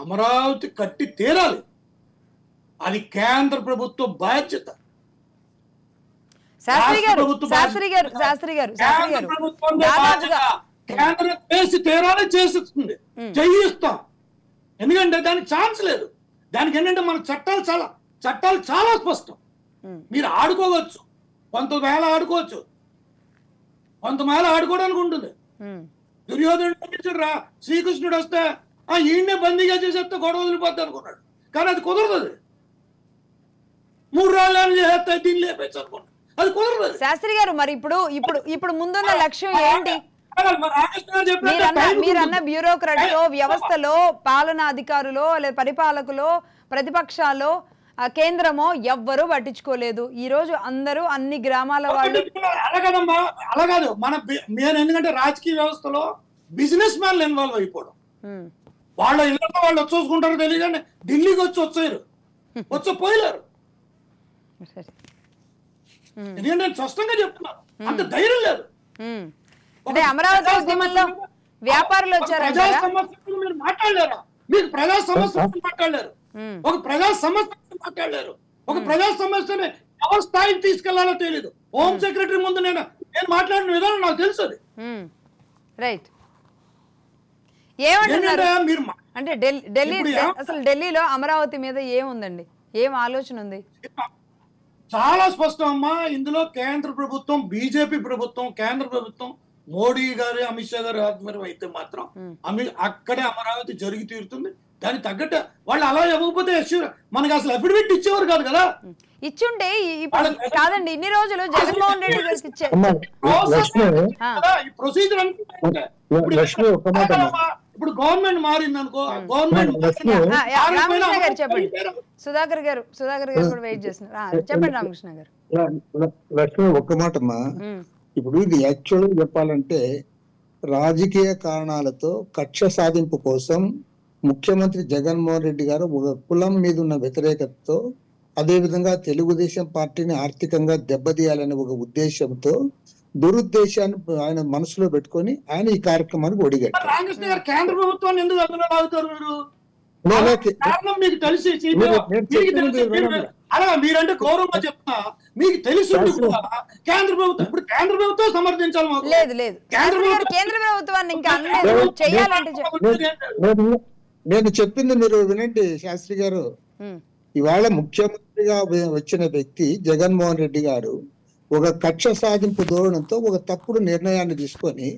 అమరావతి కట్టి తీరాలి. అది కేంద్ర ప్రభుత్వ బాధ్యత. కేంద్రం చేసి తీరాలి, చేసిస్తుంది, చేయిస్తాం. ఎందుకంటే దానికి ఛాన్స్ లేదు. దానికి ఏంటంటే మన చట్టాలు చాలా స్పష్టం. మీరు ఆడుకోవచ్చు, కొంతవేళ ఆడుకోవచ్చు, కొంతమేళ ఆడుకోవడానికి ఉంటుంది. దుర్యోధనుడు రా శ్రీకృష్ణుడు వస్తే ఈయన్నే బందీగా చేసేస్తే గొడవ వదిలిపోద్ది అనుకున్నాడు, కానీ అది కుదరదు. 3 రాళ్ళు చేస్తే దీన్ని లేపేచ్చు అనుకున్నాడు, అది కుదరదు. శాస్త్రి గారు మరి ఇప్పుడు ముందున్న లక్ష్యం ఏంటి? మీరన్న బ్యూరోక్రాట్లో, వ్యవస్థలో, పాలనా అధికారులో, లేదా పరిపాలకులో, ప్రతిపక్షాల్లో, కేంద్రమో ఎవ్వరూ పట్టించుకోలేదు. ఈ రోజు అందరూ అన్ని గ్రామాల వాళ్ళు అలా కాదు. నేను ఎందుకంటే రాజకీయ వ్యవస్థలో బిజినెస్ మ్యాన్లు ఇన్వాల్వ్ అయిపోవడం, వాళ్ళ ఇళ్ళతో వాళ్ళు వచ్చేసుకుంటారో తెలియదు, ఢిల్లీకి వచ్చి పోయలేరు. ఎందుకంటే నేను స్పష్టంగా చెప్తున్నాను, అంత ధైర్యం లేదు. అంటే అమరావతి ఉద్యమంలో వ్యాపారులు ప్రజా సమస్యలు మీరు మాట్లాడలేరా? మీరు ప్రజా సమస్యలు మాట్లాడలేరు, ఒక ప్రజా సమస్యలు మాట్లాడలేరు. ఒక ప్రజా సమస్యని ఎవరి స్థాయికి తీసుకెళ్లాలో తెలియదు. హోమ్ సెక్రటరీ ముందు నేను మాట్లాడిన విధానం నాకు తెలుసు. అది రైట్. ఏమంటున్నారు మీరు అంటే ఢిల్లీ అసలు ఢిల్లీలో అమరావతి మీద ఏముందండి, ఏం ఆలోచన ఉంది? చాలా స్పష్టం అమ్మా. ఇందులో కేంద్ర ప్రభుత్వం, బీజేపీ ప్రభుత్వం, కేంద్ర ప్రభుత్వం, మోడీ గారు, అమిత్ షా గారు ఆధ్వర్యం అయితే మాత్రం అక్కడే అమరావతి జరిగి తీరుతుంది. దానికి తగ్గట్టు వాళ్ళు అలా ఇవ్వకపోతే మనకి అసలు అఫిడవిట్ ఇచ్చేవారు కాదు కదా. ఇచ్చుంటే కాదండి, ఇన్ని రోజులు జగన్మోహన్ రెడ్డి గారికి ప్రొసీజర్ ఇప్పుడు గవర్నమెంట్ మారింది అనుకో, గవర్నమెంట్ రామకృష్ణ గారు చెప్పండి. సుధాకర్ గారు కూడా వెయిట్ చేస్తున్నారు. చెప్పండి రామకృష్ణ గారు. లక్ష్మి ఒక్క మాటమ్మా, ఇప్పుడు ఇది యాక్చువల్ చెప్పాలంటే రాజకీయ కారణాలతో కక్ష సాధింపు కోసం ముఖ్యమంత్రి జగన్మోహన్ రెడ్డి గారు ఒక కులం మీద ఉన్న వ్యతిరేకతతో, అదేవిధంగా తెలుగుదేశం పార్టీని ఆర్థికంగా దెబ్బతీయాలనే ఒక ఉద్దేశంతో, దురుద్దేశాన్ని ఆయన మనసులో పెట్టుకొని ఆయన ఈ కార్యక్రమానికి ఒడిగట్టారు. రామకృష్ణ గారు కేంద్ర ప్రభుత్వాన్ని ఎందుకు అందులో లాగుతారు మీరు? మీకు తెలిసి అలా మీరంటే గౌరవంగా చెప్తున్నా, మీకు తెలిసి కేంద్ర ప్రభుత్వం ఇప్పుడు కేంద్ర ప్రభుత్వం సమర్థించాలి. లేదు లేదు, కేంద్ర ప్రభుత్వాన్ని ఇంకా నేను చెప్పింది మీరు వినండి శాస్త్రి గారు. ఇవాళ ముఖ్యమంత్రిగా వచ్చిన వ్యక్తి జగన్మోహన్ రెడ్డి గారు ఒక కక్ష సాధింపు ధోరణితో ఒక తప్పుడు నిర్ణయాన్ని తీసుకొని,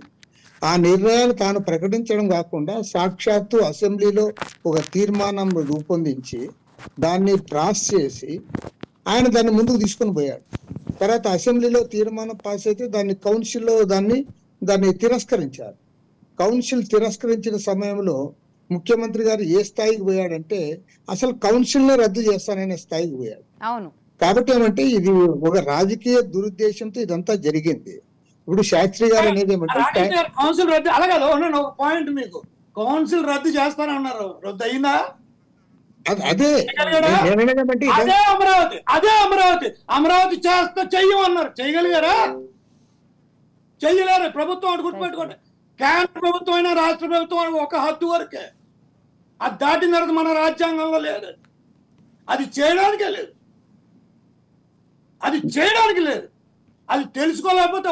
ఆ నిర్ణయాన్ని తాను ప్రకటించడం కాకుండా సాక్షాత్తు అసెంబ్లీలో ఒక తీర్మానం రూపొందించి దాన్ని పాస్ చేసి ఆయన దాన్ని ముందుకు తీసుకొని పోయాడు. తర్వాత అసెంబ్లీలో తీర్మానం పాస్ అయితే దాన్ని కౌన్సిల్లో దాన్ని తిరస్కరించారు. కౌన్సిల్ తిరస్కరించిన సమయంలో ముఖ్యమంత్రి గారు ఏ స్థాయికి పోయాడంటే అసలు కౌన్సిల్ నే రద్దు చేస్తాననే స్థాయికి పోయాడు. అవును. కాబట్టి ఏమంటే ఇది ఒక రాజకీయ దురుద్దేశంతో ఇదంతా జరిగింది. ఇప్పుడు శాస్త్రి గారు అనేది ఏమంటే కౌన్సిల్ రద్దు అలాగే ఒక పాయింట్, మీకు కౌన్సిల్ రద్దు చేస్తానన్నారు, రద్దు అయిందా? అదే అమరావతి చేస్తా చెయ్యమన్నారు, చేయగలిగారా? చెయ్యలేరు. ప్రభుత్వం అంటే గుర్తుపెట్టుకోండి, కేంద్ర ప్రభుత్వం అయినా రాష్ట్ర ప్రభుత్వం ఒక హద్దు వరకే, అది దాటిన తర్వాత మన రాజ్యాంగంలో లేదు. అది చేయడానికే లేదు, అది తెలుసుకోలేకపోతే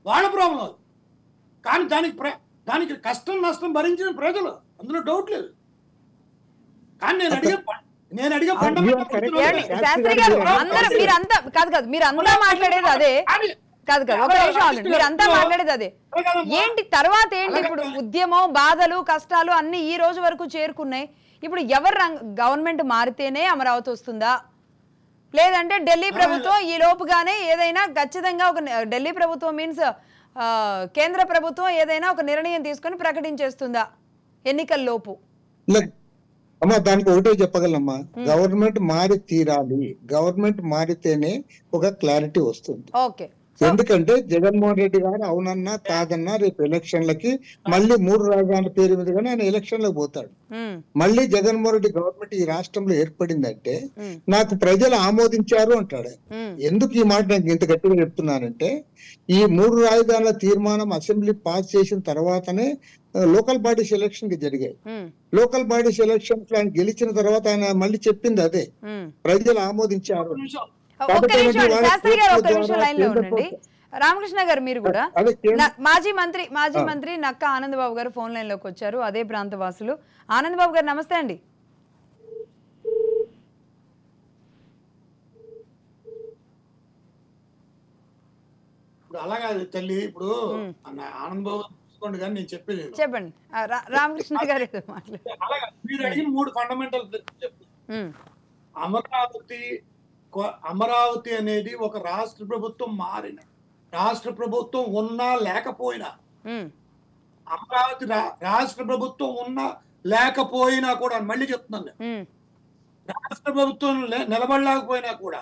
వాళ్ళ ప్రాబ్లం. కానీ దానికి కష్టం నష్టం భరించిన ప్రజలు, అందులో డౌట్ లేదు. కానీ నేను అడిగే శాస్త్రి గారు మీరంతా మాట్లాడేది అదే కాదు, ఒక నిమిషం మీరంతా మాట్లాడేది అదే. ఏంటి తర్వాత ఏంటి? ఇప్పుడు ఉద్యమం, బాధలు, కష్టాలు అన్ని ఈ రోజు వరకు చేరుకున్నాయి. ఇప్పుడు గవర్నమెంట్ మారితేనే అమరావతి వస్తుందా, లేదంటే ఢిల్లీ ప్రభుత్వం ఈ లోపుగానే ఏదైనా ఖచ్చితంగా ఒక ఢిల్లీ ప్రభుత్వం మీన్స్ కేంద్ర ప్రభుత్వం ఏదైనా ఒక నిర్ణయం తీసుకొని ప్రకటించేస్తుందా ఎన్నికల లోపు? అమ్మా దానికి ఒకటే చెప్పగలమ్మా, గవర్నమెంట్ మారి తీరాలి. గవర్నమెంట్ మారితేనే ఒక క్లారిటీ వస్తుంది. ఓకే. ఎందుకంటే జగన్మోహన్ రెడ్డి గారు అవునన్నా కాదన్నా రేపు ఎలక్షన్లకి మళ్ళీ 3 రాజధానుల పేరు మీదగానే ఆయన ఎలక్షన్లకు పోతాడు. మళ్ళీ జగన్మోహన్ రెడ్డి గవర్నమెంట్ ఈ రాష్ట్రంలో ఏర్పడిందంటే నాకు ప్రజలు ఆమోదించారు అంటాడు. ఎందుకు ఈ మాట నేను ఇంత గట్టిగా చెప్తున్నానంటే, ఈ 3 రాజధానుల తీర్మానం అసెంబ్లీ పాస్ చేసిన తర్వాతనే లోకల్ బాడీస్ ఎలక్షన్ కి జరిగాయి. లోకల్ బాడీస్ ఎలక్షన్స్ ఆయన గెలిచిన తర్వాత ఆయన మళ్ళీ చెప్పింది అదే, ప్రజలు ఆమోదించారు. రామకృష్ణ గారు, మీరు కూడా మాజీ మంత్రి నక్క ఆనందబాబు గారు ఫోన్ లైన్ లోకి వచ్చారు, అదే ప్రాంత వాసులు. ఆనందబాబు గారు నమస్తే అండి. అలాగా తల్లి, ఇప్పుడు ఆనందబాబు కానీ నేను చెప్పేది చెప్పండి. రామకృష్ణ గారు మీరు అడిగిన 3 ఫండమెంటల్ అమరావతి అనేది ఒక రాష్ట్ర ప్రభుత్వం మారిన, రాష్ట్ర ప్రభుత్వం ఉన్నా లేకపోయినా, అమరావతి రాష్ట్ర ప్రభుత్వం ఉన్నా లేకపోయినా కూడా, మళ్ళీ చెప్తున్నాను, రాష్ట్ర ప్రభుత్వం నిలబడలేకపోయినా కూడా,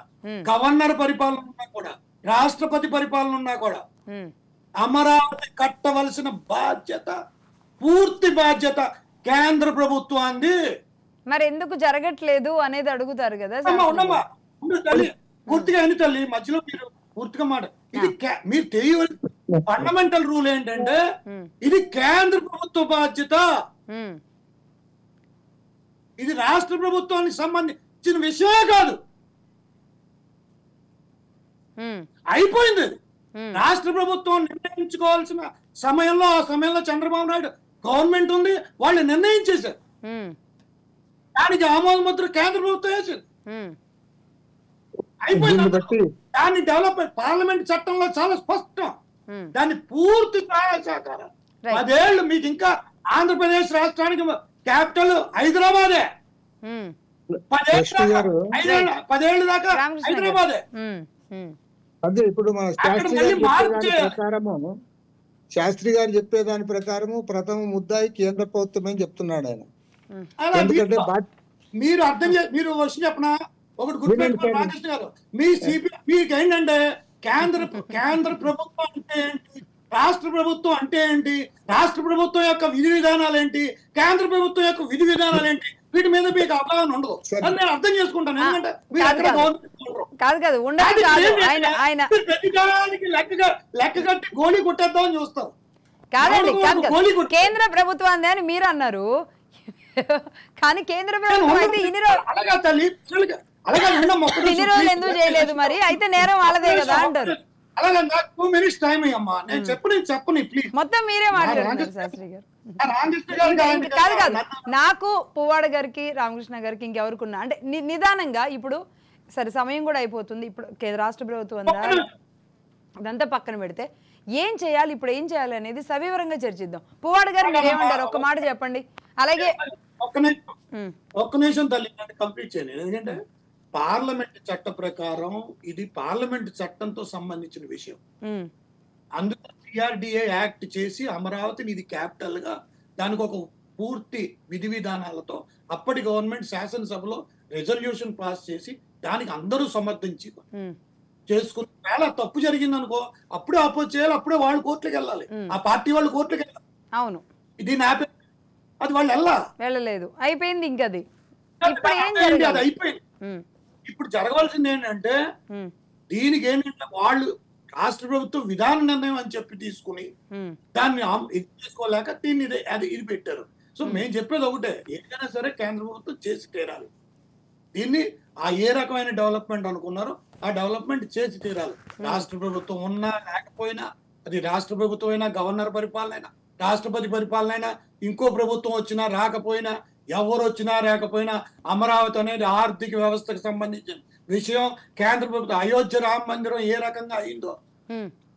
గవర్నర్ పరిపాలన ఉన్నా కూడా, రాష్ట్రపతి పరిపాలన ఉన్నా కూడా, అమరావతి కట్టవలసిన బాధ్యత, పూర్తి బాధ్యత కేంద్ర ప్రభుత్వాన్ని. మరి ఎందుకు జరగట్లేదు అనేది అడుగుతారు కదా తల్లి. పూర్తిగా ఎన్ని తల్లి, మధ్యలో పూర్తిగా మాట ఇది మీరు తెలియవలసిన ఫండమెంటల్ రూల్ ఏంటంటే ఇది కేంద్ర ప్రభుత్వ బాధ్యత, ఇది రాష్ట్ర ప్రభుత్వానికి సంబంధించిన విషయమే కాదు. అయిపోయింది అది. రాష్ట్ర ప్రభుత్వం నిర్ణయించుకోవాల్సిన సమయంలో ఆ సమయంలో చంద్రబాబు నాయుడు గవర్నమెంట్ ఉంది, వాళ్ళు నిర్ణయించేశారు. దానికి ఆమోద ముద్ర కేంద్ర ప్రభుత్వం వేసింది. అయిపోయింది. దాన్ని డెవలప్మెంట్ పార్లమెంట్ చట్టంలో చాలా స్పష్టం. దాన్ని పూర్తి సహకారం 10 ఏళ్ళు మీకు ఇంకా ఆంధ్రప్రదేశ్ రాష్ట్రానికి క్యాపిటల్ హైదరాబాదే. 10 ఏళ్ళు దాకా హైదరాబాదే. అదే ఇప్పుడు మన శాస్త్రి గారు చెప్పేదాని ప్రకారము ప్రథమ ముద్దాయి కేంద్ర ప్రభుత్వమే చెప్తున్నాడు ఆయన. ఎందుకంటే మీరు అర్థం మీరు వచ్చి చెప్పనా ఒకటి గుర్తుపెట్టుకోండి రామకృష్ణ గారు, మీకు ఏంటంటే కేంద్ర ప్రభుత్వం అంటే ఏంటి, రాష్ట్ర ప్రభుత్వం అంటే ఏంటి, రాష్ట్ర ప్రభుత్వం యొక్క విధి విధానాలు ఏంటి, కేంద్ర ప్రభుత్వం యొక్క విధి విధానాలు ఏంటి, వీటి మీద మీకు అవగాహన ఉండదు. అది నేను అర్థం చేసుకుంటాను. ఎందుకంటే లెక్క కట్టి గోళీ కొట్టేద్దామని చూస్తారు. కాదండి, కేంద్ర ప్రభుత్వం అని మీరు అన్నారు, కానీ కేంద్ర ప్రభుత్వం అయితే ఇన్ని రోజులు ఎందుకు చేయలేదు మరి? అయితే నేరం వాళ్ళదే కదా అంటారు. అలాగే 2 minutes టైం అమ్మా, నేను చెప్పని ప్లీజ్. మొత్తం మీరే మాట్లాడుతున్నారు శాస్త్రి గారు. కాదు కాదు, నాకు పువ్వాడ గారికి రామకృష్ణ గారికి ఇంకెవరికి ఉన్నా అంటే నిదానంగా ఇప్పుడు సరే సమయం కూడా అయిపోతుంది. ఇప్పుడు రాష్ట్ర ప్రభుత్వం అందా అదంతా పక్కన పెడితే ఏం చేయాలి, ఇప్పుడు ఏం చేయాలి అనేది సవివరంగా చర్చిద్దాం. పువ్వాడ గారు మీరు ఏమంటారు, ఒక్క మాట చెప్పండి. అలాగే ఒక్క నిమిషం తల్లి కంప్లీట్ చేయండి. ఎందుకంటే పార్లమెంట్ చట్ట ప్రకారం ఇది పార్లమెంట్ చట్టంతో సంబంధించిన విషయం. అందులో సిఆర్డిఏ యాక్ట్ చేసి అమరావతిని ఇది క్యాపిటల్ గా దానికి ఒక పూర్తి విధి విధానాలతో అప్పటి గవర్నమెంట్ శాసనసభలో రెజల్యూషన్ పాస్ చేసి దానికి అందరూ సమర్థించి చేసుకుని వేళ తప్పు జరిగింది అనుకో అప్పుడే అపోజ్ చేయాలి, అప్పుడే వాళ్ళు కోర్టులకు వెళ్ళాలి, ఆ పార్టీ వాళ్ళు కోర్టులకు వెళ్ళాలి. అవును, ఇది అది వాళ్ళు వెళ్ళలేదు, అయిపోయింది. ఇంకా అది అయిపోయింది. ఇప్పుడు జరగవలసింది ఏంటంటే దీనికి ఏంటంటే వాళ్ళు రాష్ట్ర ప్రభుత్వం విధాన నిర్ణయం అని చెప్పి తీసుకుని దాన్ని ఇది చేసుకోలేక దీన్ని ఇది పెట్టారు. సో మేము చెప్పేది ఒకటే, ఏదైనా సరే కేంద్ర ప్రభుత్వం చేసి తీరాలి. దీన్ని ఏ రకమైన డెవలప్మెంట్ అనుకున్నారో ఆ డెవలప్మెంట్ చేసి తీరాలి. రాష్ట్ర ప్రభుత్వం ఉన్నా లేకపోయినా, అది రాష్ట్ర ప్రభుత్వం అయినా, గవర్నర్ పరిపాలన అయినా, రాష్ట్రపతి పరిపాలన అయినా, ఇంకో ప్రభుత్వం వచ్చినా రాకపోయినా, ఎవరు వచ్చినా రాకపోయినా అమరావతి అనేది ఆర్థిక వ్యవస్థకు సంబంధించిన విషయం. కేంద్ర ప్రభుత్వం అయోధ్య రామ మందిరం ఏ రకంగా అయిందో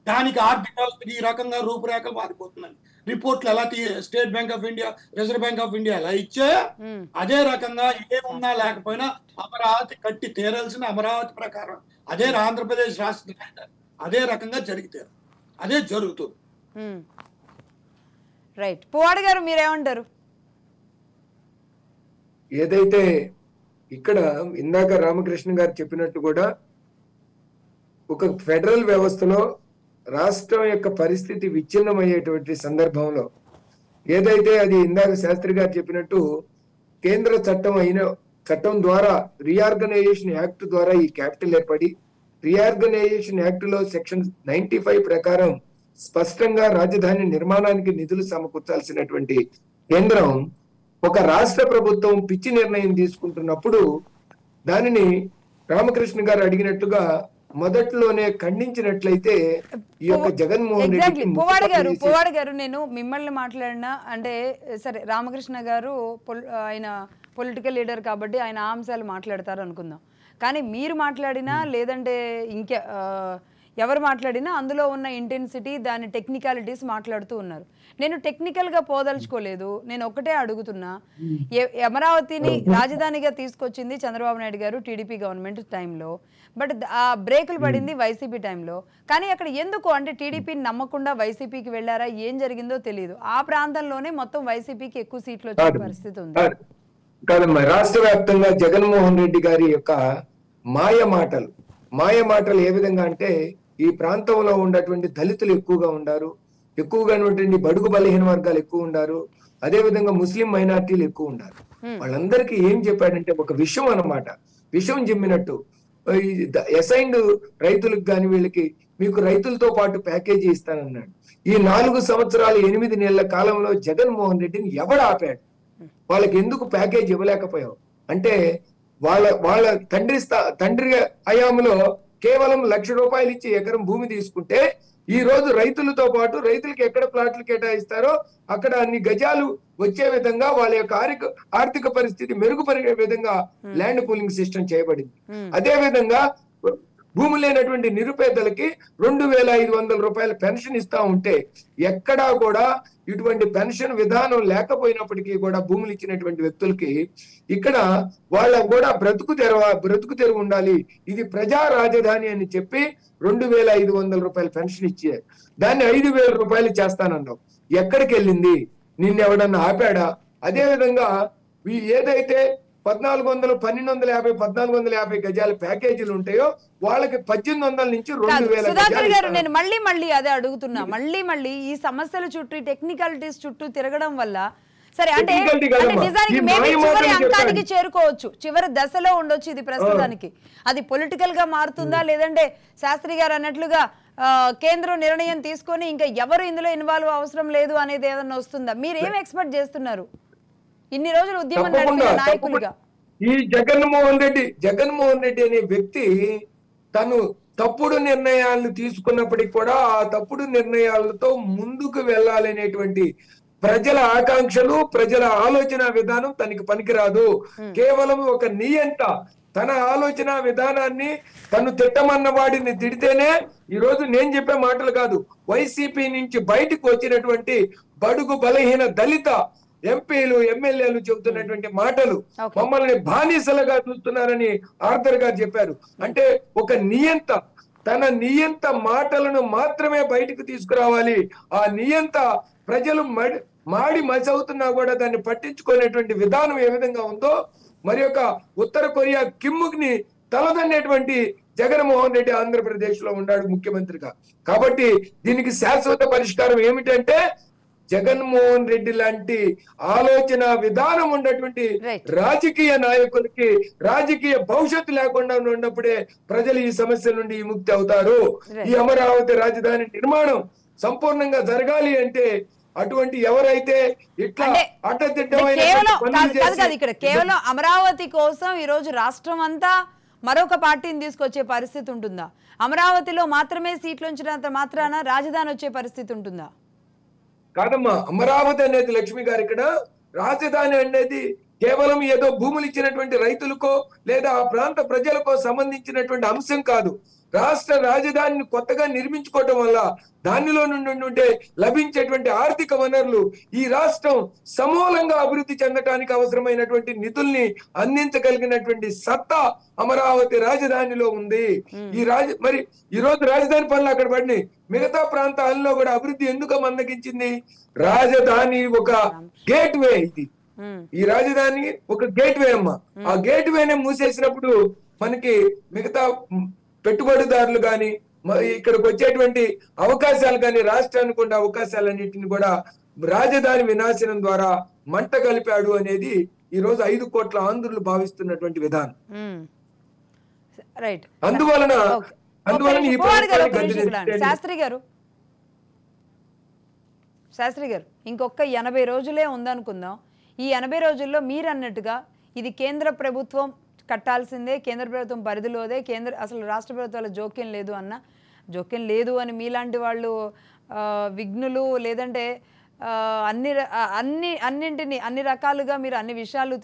దానికి ఆర్థిక వ్యవస్థకి ఈ రకంగా రూపురేఖలు మారిపోతున్నాయి. రిపోర్ట్లు ఎలా state bank of India, reserve bank of India ఎలా ఇచ్చే అదే రకంగా ఏమున్నా లేకపోయినా అమరావతి కట్టి తీరాల్సిన అమరావతి ప్రకారం అదే ఆంధ్రప్రదేశ్ రాష్ట్ర అదే రకంగా జరిగితే అదే జరుగుతుంది. రైట్, పువ్వాడ గారు మీరేమంటారు? ఏదైతే ఇక్కడ ఇందాక రామకృష్ణ గారు చెప్పినట్టు కూడా ఒక ఫెడరల్ వ్యవస్థలో రాష్ట్రం యొక్క పరిస్థితి విచ్ఛిన్నమయ్యేటువంటి సందర్భంలో ఏదైతే అది ఇందాక శాస్త్రి గారు చెప్పినట్టు కేంద్ర చట్టం ద్వారా రీఆర్గనైజేషన్ యాక్ట్ ద్వారా ఈ క్యాపిటల్ ఏర్పడి రీఆర్గనైజేషన్ యాక్ట్ లో సెక్షన్ 95 ప్రకారం స్పష్టంగా రాజధాని నిర్మాణానికి నిధులు సమకూర్చాల్సినటువంటి కేంద్రం ఒక రాష్ట్ర ప్రభుత్వం పిచ్చి నిర్ణయం తీసుకుంటున్నప్పుడు దానిని రామకృష్ణ గారు అడిగినట్టుగా మొదట్లోనే ఖండించినట్లయితే ఈ యొక్క జగన్మోహన్ రెడ్డి పువ్వాడ గారు నేను మిమ్మల్ని మాట్లాడినా అంటే సరే రామకృష్ణ గారు ఆయన పొలిటికల్ లీడర్ కాబట్టి ఆయన ఆ అంశాలు మాట్లాడతారు అనుకుందాం. కానీ మీరు మాట్లాడినా లేదంటే ఎవరు మాట్లాడినా అందులో ఉన్న ఇంటెన్సిటీ దాని టెక్నికాలిటీస్ మాట్లాడుతూ ఉన్నారు. నేను టెక్నికల్గా పోదలుచుకోలేదు, నేను ఒక్కటే అడుగుతున్నా. అమరావతిని రాజధానిగా తీసుకొచ్చింది చంద్రబాబు నాయుడు గారు టీడీపీ గవర్నమెంట్ టైంలో, బట్ ఆ బ్రేకులు పడింది వైసీపీ టైంలో. కానీ అక్కడ ఎందుకు అంటే టీడీపీని నమ్మకుండా వైసీపీకి వెళ్ళారా, ఏం జరిగిందో తెలియదు. ఆ ప్రాంతంలోనే మొత్తం వైసీపీకి ఎక్కువ సీట్లు వచ్చే పరిస్థితి ఉంది. కాదమ్మా, రాష్ట్ర వ్యాప్తంగా జగన్మోహన్ రెడ్డి గారి యొక్క మాయ మాటలు ఏ విధంగా అంటే ఈ ప్రాంతంలో ఉన్నటువంటి దళితులు ఎక్కువగా ఉన్నారు, ఎక్కువగా ఉన్నటువంటి బడుగు బలహీన వర్గాలు ఎక్కువ ఉన్నారు, అదే విధంగా ముస్లిం మైనార్టీలు ఎక్కువ ఉన్నారు. వాళ్ళందరికీ ఏం చెప్పాడంటే ఒక విషయం అన్నమాట, విషయం చెప్పినట్టు అసైన్డ్ రైతులకు కానీ వీళ్ళకి మీకు రైతులతో పాటు ప్యాకేజీ ఇస్తానన్నాడు. ఈ 4 సంవత్సరాలు 8 నెలల కాలంలో జగన్మోహన్ రెడ్డిని ఎవడు ఆపాడు? వాళ్ళకి ఎందుకు ప్యాకేజ్ ఇవ్వలేకపోయావు అంటే వాళ్ళ తండ్రి హయాంలో కేవలం ₹1,00,000 ఇచ్చి ఎకరం భూమి తీసుకుంటే ఈ రోజు రైతులతో పాటు రైతులకు ఎక్కడ ప్లాట్లు కేటాయిస్తారో అక్కడ అన్ని గజాలు వచ్చే విధంగా వాళ్ళ యొక్క ఆర్థిక పరిస్థితి మెరుగుపరిగే విధంగా ల్యాండ్ పూలింగ్ సిస్టమ్ చేయబడింది. అదే విధంగా భూమి లేనటువంటి నిరుపేదలకి ₹2,500 పెన్షన్ ఇస్తా ఉంటే ఎక్కడా కూడా ఇటువంటి పెన్షన్ విధానం లేకపోయినప్పటికీ కూడా భూములు ఇచ్చినటువంటి వ్యక్తులకి ఇక్కడ వాళ్ళ కూడా బ్రతుకు తెరువు ఉండాలి, ఇది ప్రజా రాజధాని అని చెప్పి ₹2,500 పెన్షన్ ఇచ్చారు. దాన్ని ₹5,000 చేస్తానన్నావు, ఎక్కడికి వెళ్ళింది? నిన్నెవడన్నా ఆపాడా? అదే విధంగా ఏదైతే 1,400, 1,250, 1,450 గజాల ప్యాకేజీలు ఉంటాయో వాళ్ళకి 1,800 నుంచి 2,000 సుధాకర్ గారు, నేను మళ్ళీ అదే అడుగుతున్నా. మళ్ళీ ఈ సమస్యల చుట్టూ టెక్నికాలిటీస్ చుట్టూ తిరగడం వల్ల సరే అంటే నిజానికి మేబీ చివరి అంకానికి చేరుకోవచ్చు, చివరి దశలో ఉండొచ్చు ఇది ప్రస్తుతానికి. అది పొలిటికల్ గా మారుతుందా లేదంటే శాస్త్రి గారు అన్నట్లుగా కేంద్రం నిర్ణయం తీసుకొని ఇంకా ఎవరు ఇందులో ఇన్వాల్వ్ అవసరం లేదు అనేది ఏదన్నా వస్తుందా? మీరు ఏం ఎక్స్పెక్ట్ చేస్తున్నారు ఇన్ని రోజులు ఉద్యమం నడిపిన నాయకులుగా? ఈ జగన్మోహన్ రెడ్డి అనే వ్యక్తి తను తప్పుడు నిర్ణయాలు తీసుకున్నప్పటికీ కూడా ఆ తప్పుడు నిర్ణయాలతో ముందుకు వెళ్ళాలనేటువంటి ప్రజల ఆకాంక్షలు, ప్రజల ఆలోచన విధానం తనకి పనికిరాదు. కేవలం ఒక నియంత తన ఆలోచన విధానాన్ని తను తిట్టమన్న వాడిని తిడితేనే ఈ రోజు నేను చెప్పే మాటలు కాదు, వైసీపీ నుంచి బయటకు వచ్చినటువంటి బడుగు బలహీన దళిత ఎంపీలు ఎమ్మెల్యేలు చెబుతున్నటువంటి మాటలు మమ్మల్ని బానిసలుగా చూస్తున్నారని ఆర్థర్ గారు చెప్పారు. అంటే ఒక నియంత తన నియంత మాటలను మాత్రమే బయటకు తీసుకురావాలి. ఆ నియంత ప్రజలు మాడి మసవుతున్నా కూడా దాన్ని పట్టించుకునేటువంటి విధానం ఏ విధంగా ఉందో, మరి యొక్క ఉత్తర కొరియా కిమ్ముని తలదన్నేటువంటి జగన్మోహన్ రెడ్డి ఆంధ్రప్రదేశ్ లో ఉన్నాడు ముఖ్యమంత్రిగా. కాబట్టి దీనికి శాశ్వత పరిష్కారం ఏమిటంటే జగన్మోహన్ రెడ్డి లాంటి ఆలోచన విధానం ఉన్నటువంటి రాజకీయ నాయకులకి రాజకీయ భవిష్యత్తు లేకుండా ఉన్నప్పుడే ప్రజలు ఈ సమస్యల నుండి విముక్తి అవుతారు. ఈ అమరావతి రాజధాని నిర్మాణం సంపూర్ణంగా జరగాలి అంటే అటువంటి ఎవరైతే ఇట్లా ఇక్కడ కేవలం అమరావతి కోసం ఈ రోజు రాష్ట్రం అంతా మరొక పార్టీని తీసుకొచ్చే పరిస్థితి ఉంటుందా? అమరావతిలో మాత్రమే సీట్లు ఉంచినంత మాత్రాన రాజధాని వచ్చే పరిస్థితి ఉంటుందా? కాదమ్మా, అమరావతి అనేది లక్ష్మి గారు ఇక్కడ రాజధాని అనేది కేవలం ఏదో భూములు ఇచ్చినటువంటి రైతులకో లేదా ఆ ప్రాంత ప్రజలకో సంబంధించినటువంటి అంశం కాదు. రాష్ట్ర రాజధానిని కొత్తగా నిర్మించుకోవటం వల్ల దానిలో నుండి లభించేటువంటి ఆర్థిక వనరులు ఈ రాష్ట్రం సమూలంగా అభివృద్ధి చెందడానికి అవసరమైనటువంటి నిధుల్ని అందించగలిగినటువంటి సత్తా అమరావతి రాజధానిలో ఉంది. మరి ఈ రోజు రాజధాని పనులు అక్కడ పడినాయి, మిగతా ప్రాంతాల్లో కూడా అభివృద్ధి ఎందుకు మందగించింది? రాజధాని ఒక గేట్ వే, ఇది ఈ రాజధాని ఒక గేట్ వే అమ్మా. ఆ గేట్ వేనే మూసేసినప్పుడు మనకి మిగతా పెట్టుబడిదారులు కానీ ఇక్కడికి వచ్చేటువంటి అవకాశాలు కానీ రాష్ట్రానికి ఉండే అవకాశాలన్నింటినీ కూడా రాజధాని వినాశనం ద్వారా మంట కలిపాడు అనేది ఈ రోజు 5 కోట్ల ఆంధ్రులు భావిస్తున్నటువంటి విధానం. అందువలన శాస్త్రి గారు ఇంకొక 80 రోజులే ఉందనుకుందాం. ఈ 80 రోజుల్లో మీరు అన్నట్టుగా ఇది కేంద్ర ప్రభుత్వం కట్టాల్సిందే, కేంద్ర ప్రభుత్వం పరిధిలోదే, అసలు రాష్ట్ర ప్రభుత్వాల జోక్యం లేదు అని మీలాంటి వాళ్ళు విఘ్నులు లేదంటే అన్ని రకాలుగా మీరు అన్ని విషయాలు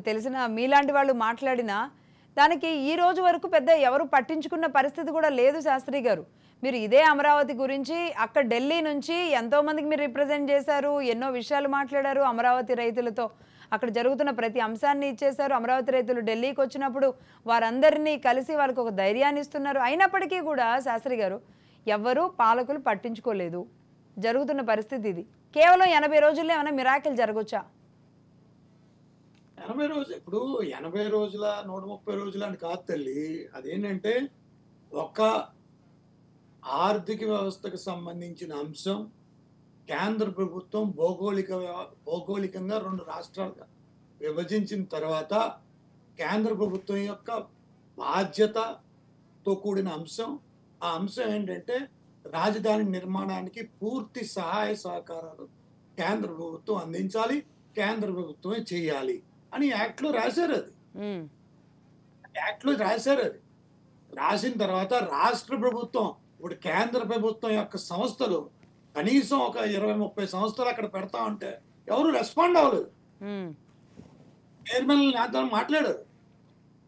తెలిసిన మీలాంటి వాళ్ళు మాట్లాడినా దానికి ఈ రోజు వరకు పెద్ద ఎవరు పట్టించుకున్న పరిస్థితి కూడా లేదు. శాస్త్రి గారు, మీరు ఇదే అమరావతి గురించి అక్కడ ఢిల్లీ నుంచి ఎంతో మందికి మీరు రిప్రజెంట్ చేశారు, ఎన్నో విషయాలు మాట్లాడారు, అమరావతి రైతులతో అక్కడ జరుగుతున్న ప్రతి అంశాన్ని ఇచ్చేశారు. అమరావతి రైతులు ఢిల్లీకి వచ్చినప్పుడు వారందరినీ కలిసి వాళ్ళకి ఒక ధైర్యాన్ని ఇస్తున్నారు. అయినప్పటికీ కూడా శాస్త్రి గారు ఎవరు పాలకులు పట్టించుకోలేదు. జరుగుతున్న పరిస్థితి ఇది. కేవలం 80 రోజుల్లో ఏమైనా మిరాకిల్ జరగొచ్చా? 80 రోజులు ఇప్పుడు 80 రోజుల 130 రోజులు అని కాదు తల్లి. అదేంటంటే ఒక ఆర్థిక వ్యవస్థకు సంబంధించిన అంశం కేంద్ర ప్రభుత్వం భౌగోళికంగా 2 రాష్ట్రాలుగా విభజించిన తర్వాత కేంద్ర ప్రభుత్వం యొక్క బాధ్యతతో కూడిన అంశం. ఆ అంశం ఏంటంటే రాజధాని నిర్మాణానికి పూర్తి సహాయ సహకారాలు కేంద్ర ప్రభుత్వం అందించాలి, కేంద్ర ప్రభుత్వమే చేయాలి అని యాక్ట్లో రాశారు. అది యాక్ట్లో రాశారు. అది రాసిన తర్వాత రాష్ట్ర ప్రభుత్వం, ఇప్పుడు కేంద్ర ప్రభుత్వం యొక్క సంస్థలు కనీసం ఒక 20-30 సంస్థలు అక్కడ పెడతా ఉంటే ఎవరు రెస్పాండ్ అవ్వలేదు. చైర్మన్ నాతో మాట్లాడారు.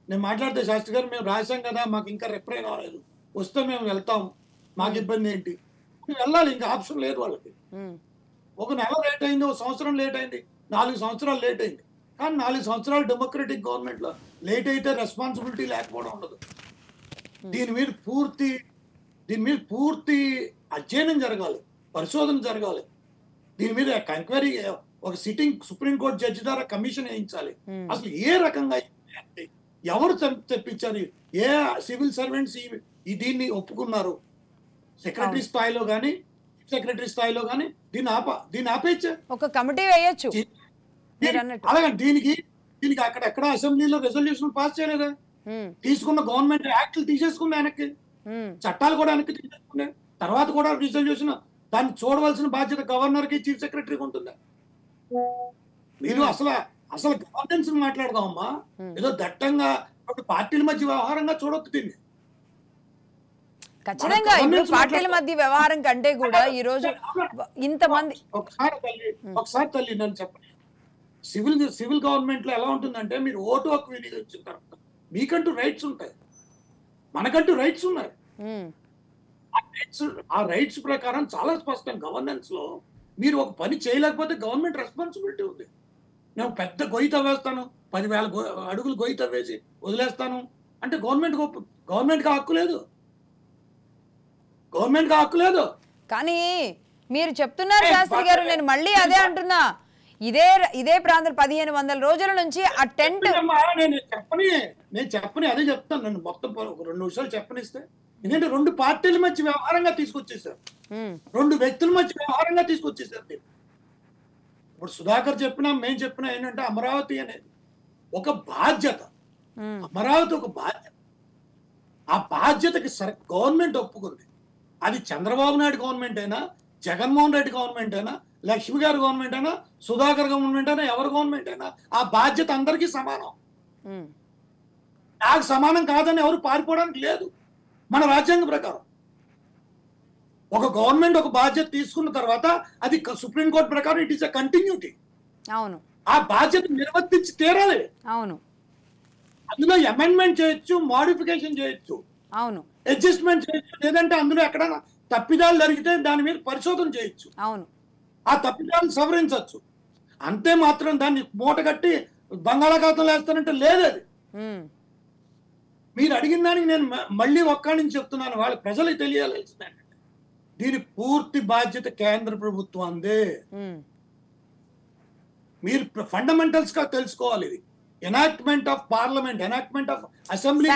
నేను మాట్లాడితే శాస్త్రి గారు మేము రాశాం కదా, మాకు ఇంకా రిప్లై రాలేదు, వస్తే మేము వెళ్తాం, మాకు ఇబ్బంది ఏంటి, వెళ్ళాలి, ఇంకా ఆప్షన్ లేదు వాళ్ళకి. ఒక నెల లేట్ అయింది, ఒక సంవత్సరం లేట్ అయింది, 4 సంవత్సరాలు లేట్ అయింది. కానీ 4 సంవత్సరాలు డెమోక్రటిక్ గవర్నమెంట్ లో లేట్ అయితే రెస్పాన్సిబిలిటీ లేకపోవడం ఉండదు. దీని మీద పూర్తి అధ్యయనం జరగాలి, పరిశోధన జరగాలి. దీని మీద ఎంక్వైరీ, ఒక సిట్టింగ్ సుప్రీంకోర్టు జడ్జి ద్వారా కమిషన్ వేయించాలి. అసలు ఏ రకంగా ఎవరు తెప్పించారు, ఏ సివిల్ సర్వెంట్స్ దీన్ని ఒప్పుకున్నారు, సెక్రటరీ స్థాయిలో కానీ సెక్రటరీ స్థాయిలో కానీ దీన్ని ఆపేయచ్చు, ఒక కమిటీ వేయొచ్చు. అలాగే దీనికి అక్కడ అసెంబ్లీలో రెజల్యూషన్ పాస్ చేయలేదా, తీసుకున్న గవర్నమెంట్ యాక్ట్లు తీసేసుకుంది వెనక్కి, చట్టాలు కూడా వెనక్కి తీసేసుకుంది. తర్వాత కూడా రిజల్యూషన్ దాన్ని చూడవలసిన బాధ్యత గవర్నర్ కి చీఫ్ సెక్రటరీకి ఉంటుంది. మీరు అసలు గవర్నెన్స్ మాట్లాడదామమ్మా, ఏదో దట్టంగా పార్టీల మధ్య వ్యవహారంగా చూడొద్దు దీన్ని. ఖచ్చితంగా ఇప్పుడు పార్టీల మధ్య వ్యవహారం కంటే కూడా ఈ రోజు ఇంతమంది ఒకసారి తల్లి నన్ను చెప్పండి, సివిల్ గవర్నమెంట్ లో ఎలా ఉంటుందంటే మీరు ఓటు హక్కు వినియోగించిన తర్వాత మీకంటూ రైట్స్ ఉంటాయి, మనకంటూ రైట్స్ ఉన్నాయి. ఆ రైట్స్ ప్రకారం చాలా స్పష్టం గవర్నెన్స్ లో మీరు ఒక పని చేయలేకపోతే గవర్నమెంట్ రెస్పాన్సిబిలిటీ ఉంది. నేను పెద్ద గొయ్యి తవ్వేస్తాను, 10,000 అడుగులు గొయ్యి తవ్వేసి వదిలేస్తాను అంటే గవర్నమెంట్కి హక్కు లేదు, గవర్నమెంట్కి హక్కు లేదు. కానీ మీరు చెప్తున్నారు శాస్త్రి గారు, నేను మళ్ళీ అదే అంటున్నా, ఇదే ప్రాంతం 1500 రోజుల నుంచి ఆ టెంట్. నేను చెప్పని అదే చెప్తాను, నన్ను మొత్తం 2 నిమిషాలు చెప్పనిస్తే. ఎందుకంటే 2 పార్టీల మధ్య వ్యవహారంగా తీసుకొచ్చేసారు, 2 వ్యక్తుల మధ్య వ్యవహారంగా తీసుకొచ్చేసారు. ఇప్పుడు సుధాకర్ చెప్పినా మేము చెప్పినా ఏంటంటే అమరావతి అనేది ఒక బాధ్యత, అమరావతి ఒక బాధ్యత. ఆ బాధ్యతకి గవర్నమెంట్ ఒప్పుకుంది. అది చంద్రబాబు నాయుడు గవర్నమెంట్ అయినా, జగన్మోహన్ రెడ్డి గవర్నమెంట్ అయినా, లక్ష్మి గారి గవర్నమెంట్ అయినా, సుధాకర్ గవర్నమెంట్ అయినా, ఎవరి గవర్నమెంట్ అయినా ఆ బాధ్యత అందరికీ సమానం. నాకు సమానం కాదని ఎవరు పారిపోవడానికి లేదు. మన రాజ్యాంగ ప్రకారం ఒక గవర్నమెంట్ ఒక బాధ్యత తీసుకున్న తర్వాత అది సుప్రీంకోర్టు ప్రకారం ఇట్ ఈస్ ఎ కంటిన్యూటీ. అవును, ఆ బాధ్యత నిర్వర్తించి తీరాలి. అవును, అందులో అమెండ్మెంట్ చేయొచ్చు, మోడిఫికేషన్ చేయొచ్చు, అవును, అడ్జస్ట్మెంట్ చేయొచ్చు, లేదంటే అందులో ఎక్కడైనా తప్పిదాలు జరిగితే దాని మీద పరిశోధన చేయొచ్చు, అవును, ఆ తప్పిదాలను సవరించవచ్చు. అంతే మాత్రం దాన్ని మూట కట్టి బంగాళాఖాతంలో వేస్తానంటే లేదు. అది మీరు అడిగిన దానికి నేను మళ్ళీ ఒక్కడి నుంచి చెప్తున్నాను, వాళ్ళ ప్రజలకు తెలియాల్సిందంటే దీని పూర్తి బాధ్యత కేంద్ర ప్రభుత్వం అందే. మీరు ఫండమెంటల్స్ గా తెలుసుకోవాలి. ఇది enactment of parliament, enactment of assembly.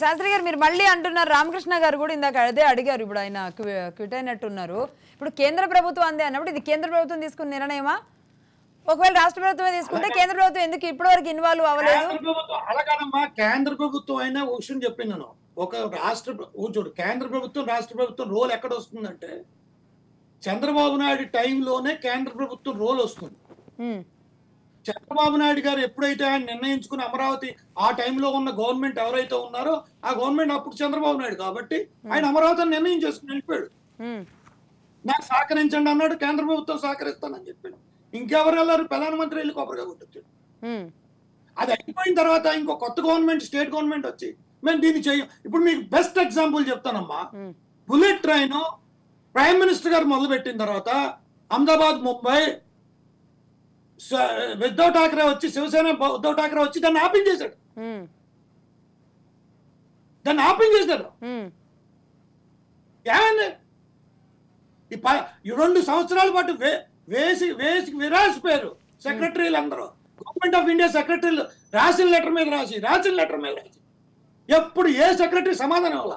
Shastri గారు మీరు మళ్ళీ అంటున్నారు, రామకృష్ణ గారు కూడా ఇందాక అదే అడిగారు, ఇప్పుడు ఆయన క్విట్ అయినట్టున్నారు. ఇప్పుడు కేంద్ర ప్రభుత్వం అందే అన్నప్పుడు ఇది కేంద్ర ప్రభుత్వం తీసుకున్న నిర్ణయమా? ఒకవేళ రాష్ట్ర ప్రభుత్వమే తీసుకుంటే కేంద్ర ప్రభుత్వం ఎందుకు ఇప్పటి వరకు ఇన్వాల్వ్ అవ్వలేదు? అలాగనమ్మా, కేంద్ర ప్రభుత్వం అయినా విషయం చెప్పినాను. ఒక చూడు, కేంద్ర ప్రభుత్వం రాష్ట్ర ప్రభుత్వం రోల్ ఎక్కడ వస్తుందంటే చంద్రబాబు నాయుడు టైంలోనే కేంద్ర ప్రభుత్వం రోల్ వస్తుంది. చంద్రబాబు నాయుడు గారు ఎప్పుడైతే ఆయన నిర్ణయించుకుని అమరావతి, ఆ టైంలో ఉన్న గవర్నమెంట్ ఎవరైతే ఉన్నారో ఆ గవర్నమెంట్ అప్పుడు చంద్రబాబు నాయుడు కాబట్టి ఆయన అమరావతిని నిర్ణయం చేసుకుని వెళ్ళిపోయాడు. నాకు సహకరించండి అన్నాడు, కేంద్ర ప్రభుత్వం సహకరిస్తానని చెప్పాడు. ఇంకెవరు వెళ్ళారు? ప్రధానమంత్రి వెళ్ళి కొబ్బరిగా కొట్టొచ్చాడు. అది అయిపోయిన తర్వాత ఇంకో కొత్త గవర్నమెంట్, స్టేట్ గవర్నమెంట్ వచ్చి మేము దీన్ని చెయ్యం. ఇప్పుడు మీకు బెస్ట్ ఎగ్జాంపుల్ చెప్తానమ్మా. బుల్లెట్ ట్రైన్ ప్రైమ్ మినిస్టర్ గారు మొదలుపెట్టిన తర్వాత అహ్మదాబాద్, ముంబై, ఉద్ధవ్ ఠాక్రే వచ్చి, శివసేన ఉద్ధవ్ ఠాక్రే వచ్చి దాన్ని ఆపించేశాడు. ఏమైంది? ఈ 2 సంవత్సరాల పాటు వేసి విరాసిపోయారు సెక్రటరీలు అందరూ. గవర్నమెంట్ ఆఫ్ ఇండియా సెక్రటరీలు రాసిన లెటర్ మీద రాసి ఎప్పుడు ఏ సెక్రటరీ సమాధానం అవ్వాల.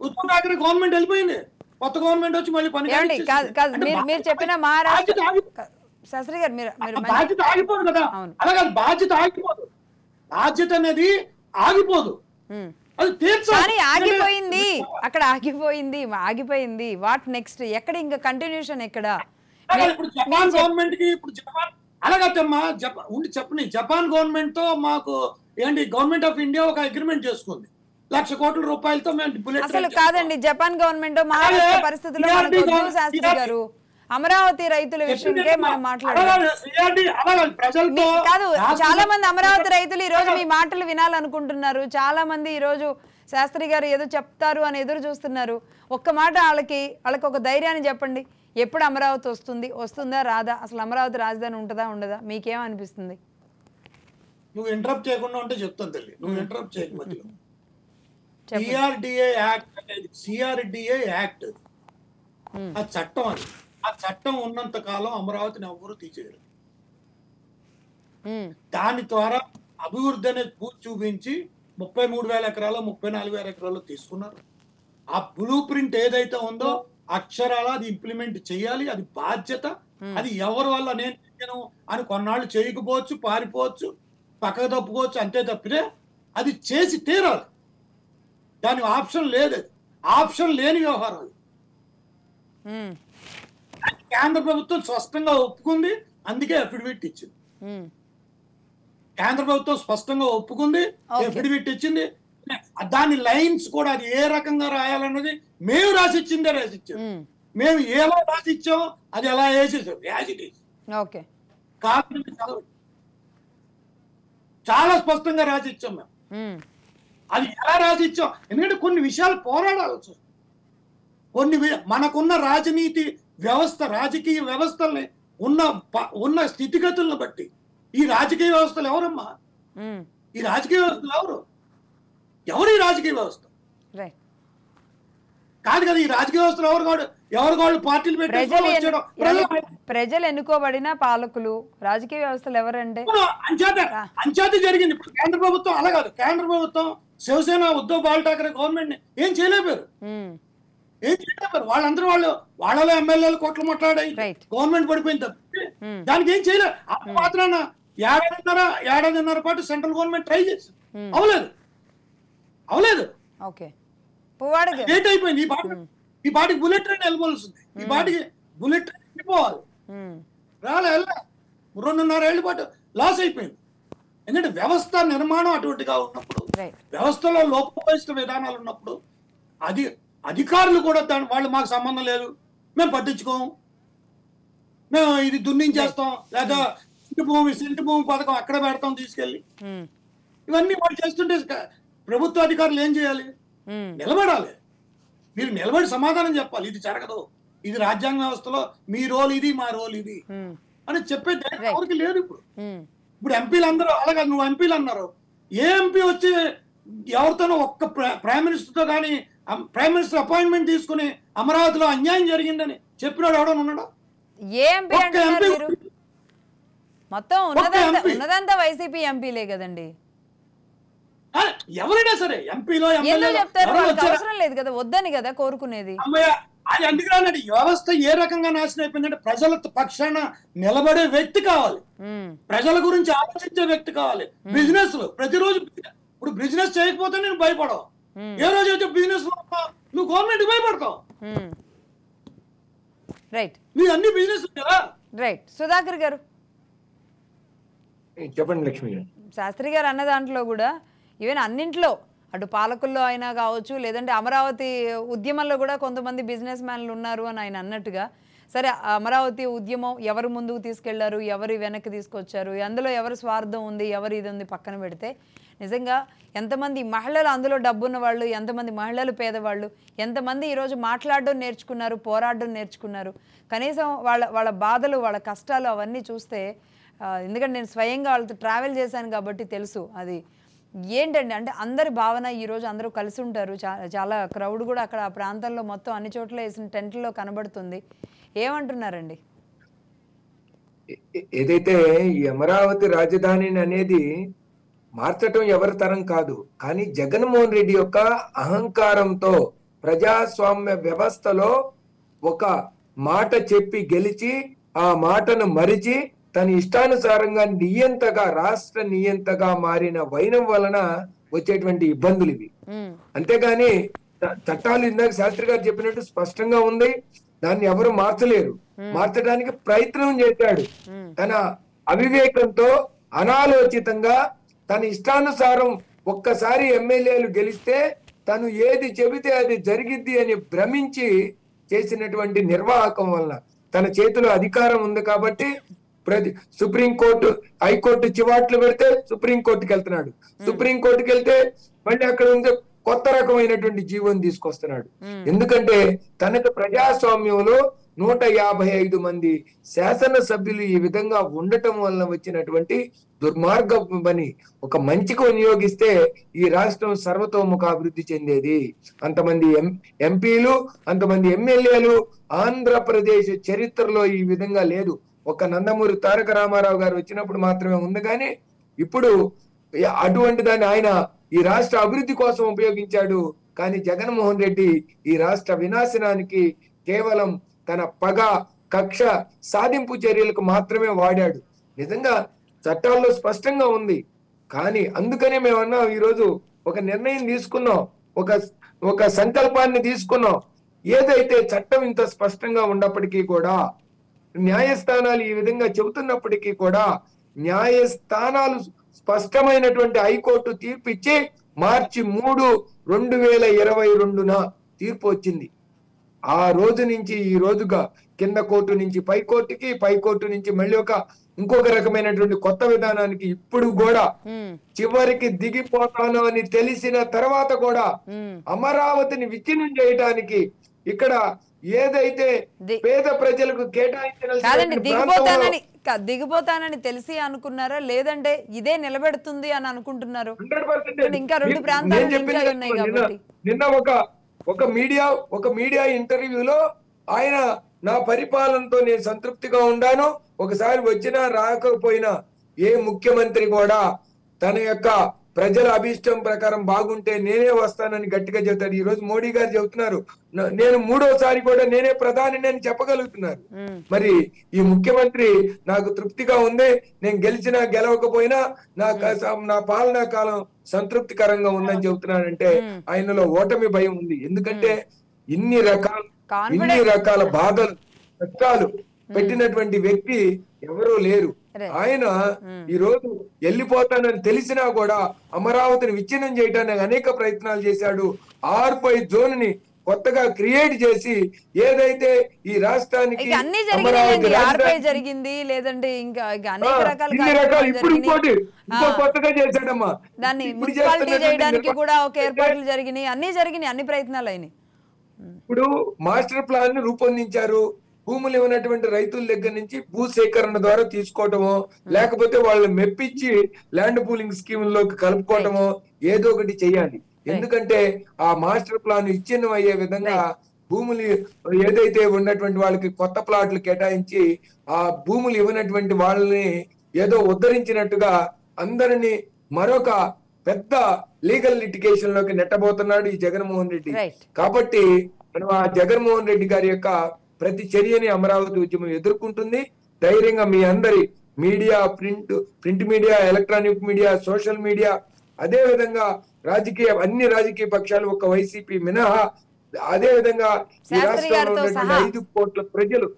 ఉద్ధవ్ ఠాక్రే గవర్నమెంట్ వెళ్ళిపోయింది, కొత్త గవర్నమెంట్ వచ్చి మళ్ళీ పని. మీరు చెప్పిన శాస్త్రి గారు బాధ్యత ఆగిపోదు కదా. అలాగే బాధ్యత ఆగిపోదు. బాధ్యత అనేది ఆగిపోదు, అది కానీ ఆగిపోయింది, అక్కడ ఆగిపోయింది. What next? ఎక్కడ ఇంకా కంటిన్యూషన్ ఎక్కడ? ఇప్పుడు జపాన్ గవర్నమెంట్ కి ఇప్పుడు జపాన్ అలాగమ్మా చెప్పని జపాన్ గవర్నమెంట్ తో మాకు ఏంటి గవర్నమెంట్ ఆఫ్ ఇండియా ఒక అగ్రిమెంట్ చేసుకుంది, 1,00,000 కోట్ల రూపాయలతో మేము బుల్లెట్ అసలు కాదండి, జపాన్ గవర్నమెంట్ మహారాష్ట్ర పరిస్థితుల్లో శాస్త్రి గారు అమరావతి రైతుల విషయంకే మనం మాట్లాడాలి కాదు. చాలా మంది అమరావతి రైతులు ఈ రోజు మీ మాటలు వినాలనుకుంటున్నారు. చాలా మంది ఈ రోజు శాస్త్రి గారు ఏదో చెప్తారు అని ఎదురు చూస్తున్నారు. ఒక్క మాట వాళ్ళకి ఒక ధైర్యాన్ని చెప్పండి. ఎప్పుడు అమరావతి వస్తుందా రాదా? అసలు అమరావతి రాజధాని ఉంటుందా ఉండదా? మీకేమనిపిస్తుంది? నువ్వు ఇంటరప్ట్ చేయకుండా ఉంటే చెప్తాను తల్లి, నువ్వు ఇంటరప్ట్ చేయకపోతే. సిఆర్డిఏ యాక్ట్ ఆ చట్టం, అది ఆ చట్టం ఉన్నంత కాలం అమరావతిని ఎవ్వరూ తీసేయరు. దాని ద్వారా అభివృద్ధి అనేది పూర్తి చూపించి 33,000 ఎకరాలు 34,000 ఎకరాలు తీసుకున్నారు. ఆ బ్లూ ప్రింట్ ఏదైతే ఉందో అక్షరాల అది ఇంప్లిమెంట్ చేయాలి, అది బాధ్యత. అది ఎవరి వల్ల నేను అని కొన్నాళ్ళు చేయకపోవచ్చు, పారిపోవచ్చు, పక్కకు తప్పుకోవచ్చు, అంతే తప్పితే అది చేసి తీరాలి. దాని ఆప్షన్ లేదు, ఆప్షన్ లేని వ్యవహారం అది. కేంద్ర ప్రభుత్వం స్పష్టంగా ఒప్పుకుంది, అందుకే అఫిడవిట్ ఇచ్చింది. కేంద్ర ప్రభుత్వం స్పష్టంగా ఒప్పుకుంది, అఫిడవిట్ ఇచ్చింది. దాని లైన్స్ కూడా అది ఏ రకంగా రాయాలన్నది మేము రాసిచ్చిందే రాసిచ్చాం. మేము ఎలా రాసిచ్చామో అది ఎలా వేసేసాం, యాజ్ ఇట్ ఈస్. చాలా స్పష్టంగా రాసిచ్చాం మేము. అది ఎలా రాసిచ్చాం? ఎందుకంటే కొన్ని విషయాలు పోరాడాల్సి వస్తుంది. మనకున్న రాజనీతి వ్యవస్థ, రాజకీయ వ్యవస్థల్ని ఉన్న స్థితిగతులను బట్టి ఈ రాజకీయ వ్యవస్థలు ఎవరమ్మా? ఈ రాజకీయ వ్యవస్థలు ఎవరు ఈ రాజకీయ వ్యవస్థ కాదు కదా. ఈ రాజకీయ వ్యవస్థలు ఎవరు పార్టీలు పెట్టి ప్రజలు ఎన్నుకోబడిన పాలకులు, రాజకీయ వ్యవస్థలు ఎవరంటే అంచేత జరిగింది. ఇప్పుడు కేంద్ర ప్రభుత్వం అలా కాదు. కేంద్ర ప్రభుత్వం శివసేన ఉద్ధవ్ బాల్ ఠాకరే గవర్నమెంట్ ని ఏం చేయలేపారు. వాళ్ళందరూ వాళ్ళలో ఎమ్మెల్యేలు కోట్లు మాట్లాడాయి, గవర్నమెంట్ పడిపోయింది. దానికి ఏం చేయలేదు. అప్పుడు మాత్రాన ఏడాదిన్నర పాటు సెంట్రల్ గవర్నమెంట్ ట్రై చేసి అవలేదు. లేట్ అయిపోయింది. ఈ పాటికి బుల్లెట్ ట్రైన్ వెళ్ళవలసింది. ఈ పాటికి బుల్లెట్ ట్రైన్ వెళ్ళిపోవాలి. రాలే 2.5 ఏళ్ల పాటు లాస్ అయిపోయింది. ఎందుకంటే వ్యవస్థ నిర్మాణం అటువంటిగా ఉన్నప్పుడు, వ్యవస్థలో లోపభూయిష్ట విధానాలు ఉన్నప్పుడు అధికారులు కూడా వాళ్ళు మాకు సంబంధం లేదు, మేము పట్టించుకోము, మేము ఇది దున్నించేస్తాం, లేదా సెంటు భూమి పథకం అక్కడ పెడతాం తీసుకెళ్ళి, ఇవన్నీ వాళ్ళు చేస్తుంటే ప్రభుత్వ అధికారులు ఏం చేయాలి? నిలబడాలి. మీరు నిలబడి సమాధానం చెప్పాలి. ఇది జరగదు, ఇది రాజ్యాంగ వ్యవస్థలో మీ రోల్ ఇది, మా రోల్ ఇది అని చెప్పే ఎవరికి లేదు. ఇప్పుడు ఎంపీలు అందరూ అలాగే, నువ్వు ఎంపీలు అన్నారు, ఏ ఎంపీ వచ్చి ఎవరితోనో ఒక్క ప్రైమ్ మినిస్టర్తో కానీ ప్రైమ్ మినిస్టర్ అపాయింట్మెంట్ తీసుకుని అమరావతిలో అన్యాయం జరిగిందని చెప్పినాడు ఎవడో ఉన్నాడా? మొత్తం ఉన్నదంతా వైసీపీ ఎంపీలే కదండి. ఎవరైనా సరే ఎంపీలో చెప్తారు, అవసరం లేదు కదా, వద్దని కదా కోరుకునేది. అది అందుకన్నాడు. వ్యవస్థ ఏ రకంగా నాశనం అయిపోయిందంటే ప్రజల పక్షాన నిలబడే వ్యక్తి కావాలి, ప్రజల గురించి ఆలోచించే వ్యక్తి కావాలి. బిజినెస్ ప్రతిరోజు ఇప్పుడు బిజినెస్ చేయకపోతే నేను భయపడవు. ఏ రోజు అయితే బిజినెస్ నువ్వు గవర్నమెంట్ భయపడతావు. రైట్, నీ అన్ని బిజినెస్ కదా. రైట్. సుధాకర్ గారు చెప్పండి. లక్ష్మి గారు, శాస్త్రి గారు అన్న దాంట్లో కూడా ఈవెన్ అన్నింట్లో, అటు పాలకుల్లో అయినా కావచ్చు, లేదంటే అమరావతి ఉద్యమంలో కూడా కొంతమంది బిజినెస్ మ్యాన్లు ఉన్నారు అని ఆయన అన్నట్టుగా, సరే అమరావతి ఉద్యమం ఎవరు ముందుకు తీసుకెళ్లారు, ఎవరు వెనక్కి తీసుకొచ్చారు, అందులో ఎవరు స్వార్థం ఉంది, ఎవరు ఇది ఉంది పక్కన పెడితే, నిజంగా ఎంతమంది మహిళలు అందులో డబ్బున్న వాళ్ళు, ఎంతమంది మహిళలు పేదవాళ్ళు, ఎంతమంది ఈరోజు మాట్లాడడం నేర్చుకున్నారు, పోరాడడం నేర్చుకున్నారు. కనీసం వాళ్ళ బాధలు, వాళ్ళ కష్టాలు అవన్నీ చూస్తే, ఎందుకంటే నేను స్వయంగా వాళ్ళతో ట్రావెల్ చేశాను కాబట్టి తెలుసు అది ఏంటండి. అంటే అందరి భావన ఈరోజు అందరూ కలిసి ఉంటారు. చాలా క్రౌడ్ కూడా అక్కడ ఆ ప్రాంతంలో మొత్తం అన్ని చోట్ల వేసిన టెంట్లో కనబడుతుంది. ఏమంటున్నారండి? ఏదైతే ఈ అమరావతి రాజధాని అనేది మార్చటం ఎవరి తరం కాదు, కానీ జగన్మోహన్ రెడ్డి యొక్క అహంకారంతో ప్రజాస్వామ్య వ్యవస్థలో ఒక మాట చెప్పి గెలిచి ఆ మాటను మరిచి తన ఇష్టానుసారంగా నియంతగా, రాష్ట్ర నియంతగా మారిన వైనం వలన వచ్చేటువంటి ఇబ్బందులు ఇవి. అంతేగాని చట్టాలు ఇందాక శాస్త్రి గారు చెప్పినట్టు స్పష్టంగా ఉంది, దాన్ని ఎవరు మార్చలేరు. మార్చడానికి ప్రయత్నం చేశాడు. తన అవివేకంతో అనాలోచితంగా తన ఇష్టానుసారం ఒక్కసారి ఎమ్మెల్యేలు గెలిస్తే తను ఏది చెబితే అది జరిగిద్ది అని భ్రమించి చేసినటువంటి నిర్వాహకం వల్ల తన చేతిలో అధికారం ఉంది కాబట్టి సుప్రీంకోర్టు హైకోర్టు చివాట్లు పెడితే సుప్రీంకోర్టుకి వెళ్తున్నాడు, సుప్రీంకోర్టుకి వెళ్తే మళ్ళీ అక్కడ ఉంది కొత్త రకమైనటువంటి జీవోని తీసుకొస్తున్నాడు. ఎందుకంటే తనకు ప్రజాస్వామ్యంలో 155 మంది శాసనసభ్యులు ఈ విధంగా ఉండటం వల్ల వచ్చినటువంటి దుర్మార్గపు పని. ఒక మంచికి వినియోగిస్తే ఈ రాష్ట్రం సర్వతోముఖ అభివృద్ధి చెందేది. అంతమంది ఎంపీలు, అంతమంది ఎమ్మెల్యేలు ఆంధ్రప్రదేశ్ చరిత్రలో ఈ విధంగా లేదు. ఒక నందమూరి తారక రామారావు గారు వచ్చినప్పుడు మాత్రమే ఉంది. కానీ ఇప్పుడు అటువంటి దాన్ని ఆయన ఈ రాష్ట్ర అభివృద్ధి కోసం ఉపయోగించాడు. కానీ జగన్మోహన్ రెడ్డి ఈ రాష్ట్ర వినాశనానికి కేవలం తన పగ, కక్ష సాధింపు చర్యలకు మాత్రమే వాడాడు. నిజంగా చట్టాల్లో స్పష్టంగా ఉంది. కానీ అందుకనే మేము అన్నాం, ఈరోజు ఒక నిర్ణయం తీసుకున్నాం, ఒక సంకల్పాన్ని తీసుకున్నాం. ఏదైతే చట్టం ఇంత స్పష్టంగా ఉన్నప్పటికీ కూడా, న్యాయస్థానాలు ఈ విధంగా చెబుతున్నప్పటికీ కూడా, న్యాయస్థానాలు స్పష్టమైనటువంటి హైకోర్టు తీర్పు ఇచ్చి మార్చి 3, 2022 తీర్పు వచ్చింది. ఆ రోజు నుంచి ఈ రోజుగా కింద కోర్టు నుంచి పై కోర్టుకి, పై కోర్టు నుంచి మళ్ళీ ఇంకొక రకమైనటువంటి కొత్త విధానానికి ఇప్పుడు కూడా చివరికి దిగిపోతాను అని తెలిసిన తర్వాత కూడా అమరావతిని విచ్ఛిన్నం చేయడానికి ఇక్కడ ఏదైతే పేద ప్రజలకు దిగిపోతానని తెలిసి అనుకున్నారా, లేదంటే ఇదే నిలబెడుతుంది అని అనుకుంటున్నారు? ఇంకా 2 ప్రాంతాలు ఉన్నాయి కాబట్టి. నిన్న ఒక మీడియా ఇంటర్వ్యూలో ఆయన నా పరిపాలనతో నేను సంతృప్తిగా ఉన్నాను, ఒకసారి వచ్చినా రాకపోయినా ఏ ముఖ్యమంత్రి కూడా తన యొక్క ప్రజల అభిష్టం ప్రకారం బాగుంటే నేనే వస్తానని గట్టిగా చెబుతాడు. ఈ రోజు మోడీ గారు చెబుతున్నారు, నేను 3వసారి కూడా నేనే ప్రధాని అని చెప్పగలుగుతున్నారు. మరి ఈ ముఖ్యమంత్రి నాకు తృప్తిగా ఉంది, నేను గెలిచినా గెలవకపోయినా నా పాలనా కాలం సంతృప్తికరంగా ఉందని చెబుతున్నానంటే ఆయనలో ఓటమి భయం ఉంది. ఎందుకంటే ఇన్ని రకాల బాధలు, కష్టాలు పెట్టినటువంటి వ్యక్తి ఎవరూ లేరు. ఆయన ఈ రోజు వెళ్ళిపోతానని తెలిసినా కూడా అమరావతిని విచ్ఛిన్నం చేయడానికి అనేక ప్రయత్నాలు చేశాడు. R5 జోన్ ని కొత్తగా క్రియేట్ చేసి ఏదైతే ఈ రాష్ట్రానికి జరిగింది, లేదంటే ఇంకా ఇప్పుడు ఇంకో కొత్తగా చేశాడమ్మా. దాన్ని మున్సిపాలిటీ చేయడానికి కూడా ఒక ఏర్పాట్లు జరిగినాయి, అన్ని ప్రయత్నాలు అయినాయి. ఇప్పుడు మాస్టర్ ప్లాన్ ని రూపొందించారు. భూములు ఇవ్వనటువంటి రైతుల దగ్గర నుంచి భూసేకరణ ద్వారా తీసుకోవటమో, లేకపోతే వాళ్ళని మెప్పించి ల్యాండ్ పూలింగ్ స్కీముల్లోకి కలుపుకోవటమో ఏదో ఒకటి చెయ్యాలి. ఎందుకంటే ఆ మాస్టర్ ప్లాన్ విచ్ఛిన్నం అయ్యే విధంగా భూములు ఏదైతే ఉన్నటువంటి వాళ్ళకి కొత్త ప్లాట్లు కేటాయించి ఆ భూములు ఇవ్వనటువంటి వాళ్ళని ఏదో ఉద్ధరించినట్టుగా అందరినీ మరొక పెద్ద లీగల్ లిటిగేషన్ లోకి నెట్టబోతున్నాడు ఈ జగన్మోహన్ రెడ్డి. కాబట్టి మనం ఆ జగన్మోహన్ రెడ్డి గారి యొక్క ప్రతి చర్యని అమరావతి ఉద్యమం ఎదుర్కొంటుంది. ధైర్యంగా మీ అందరి media, print media, electronic media, social media, అదే విధంగా అన్ని రాజకీయ పక్షాలు ఒక వైసీపీ మినహా, అదే విధంగా ఈ రాష్ట్రంలో ఉన్నటువంటి 5 కోట్ల ప్రజలు,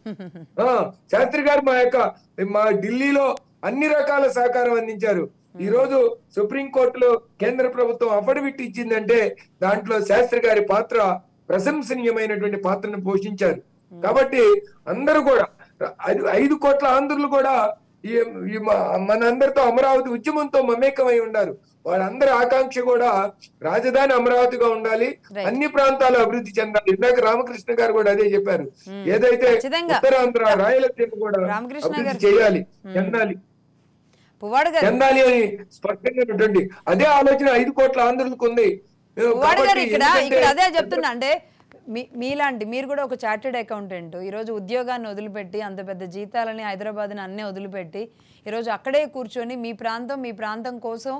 శాస్త్రి గారు మా ఢిల్లీలో అన్ని రకాల సహకారం అందించారు. ఈ రోజు సుప్రీంకోర్టులో కేంద్ర ప్రభుత్వం అఫిడవిట్ ఇచ్చిందంటే దాంట్లో శాస్త్రి గారి పాత్ర ప్రశంసనీయమైనటువంటి పాత్రను పోషించారు. కాబట్టి అందరూ కూడా 5 కోట్ల ఆంధ్రులు కూడా మనందరితో అమరావతి ఉద్యమంతో మమేకమై ఉన్నారు. వాళ్ళందరి ఆకాంక్ష కూడా రాజధాని అమరావతిగా ఉండాలి, అన్ని ప్రాంతాలు అభివృద్ధి చెందాలి. ఇందాక రామకృష్ణ గారు కూడా అదే చెప్పారు. ఏదైతే ఉత్తరాంధ్ర, రాయలసీమ కూడా అభివృద్ధి చేయాలి, చెందాలి అని స్పష్టంగా అదే ఆలోచన 5 కోట్ల ఆంధ్రులకు ఉంది. అదే చెప్తున్నా, అంటే మీలాంటి మీరు కూడా ఒక చార్టెడ్ అకౌంటెంట్, ఈరోజు ఉద్యోగాన్ని వదిలిపెట్టి అంత పెద్ద జీతాలని హైదరాబాద్ని అన్నీ వదిలిపెట్టి ఈరోజు అక్కడే కూర్చొని మీ ప్రాంతం కోసం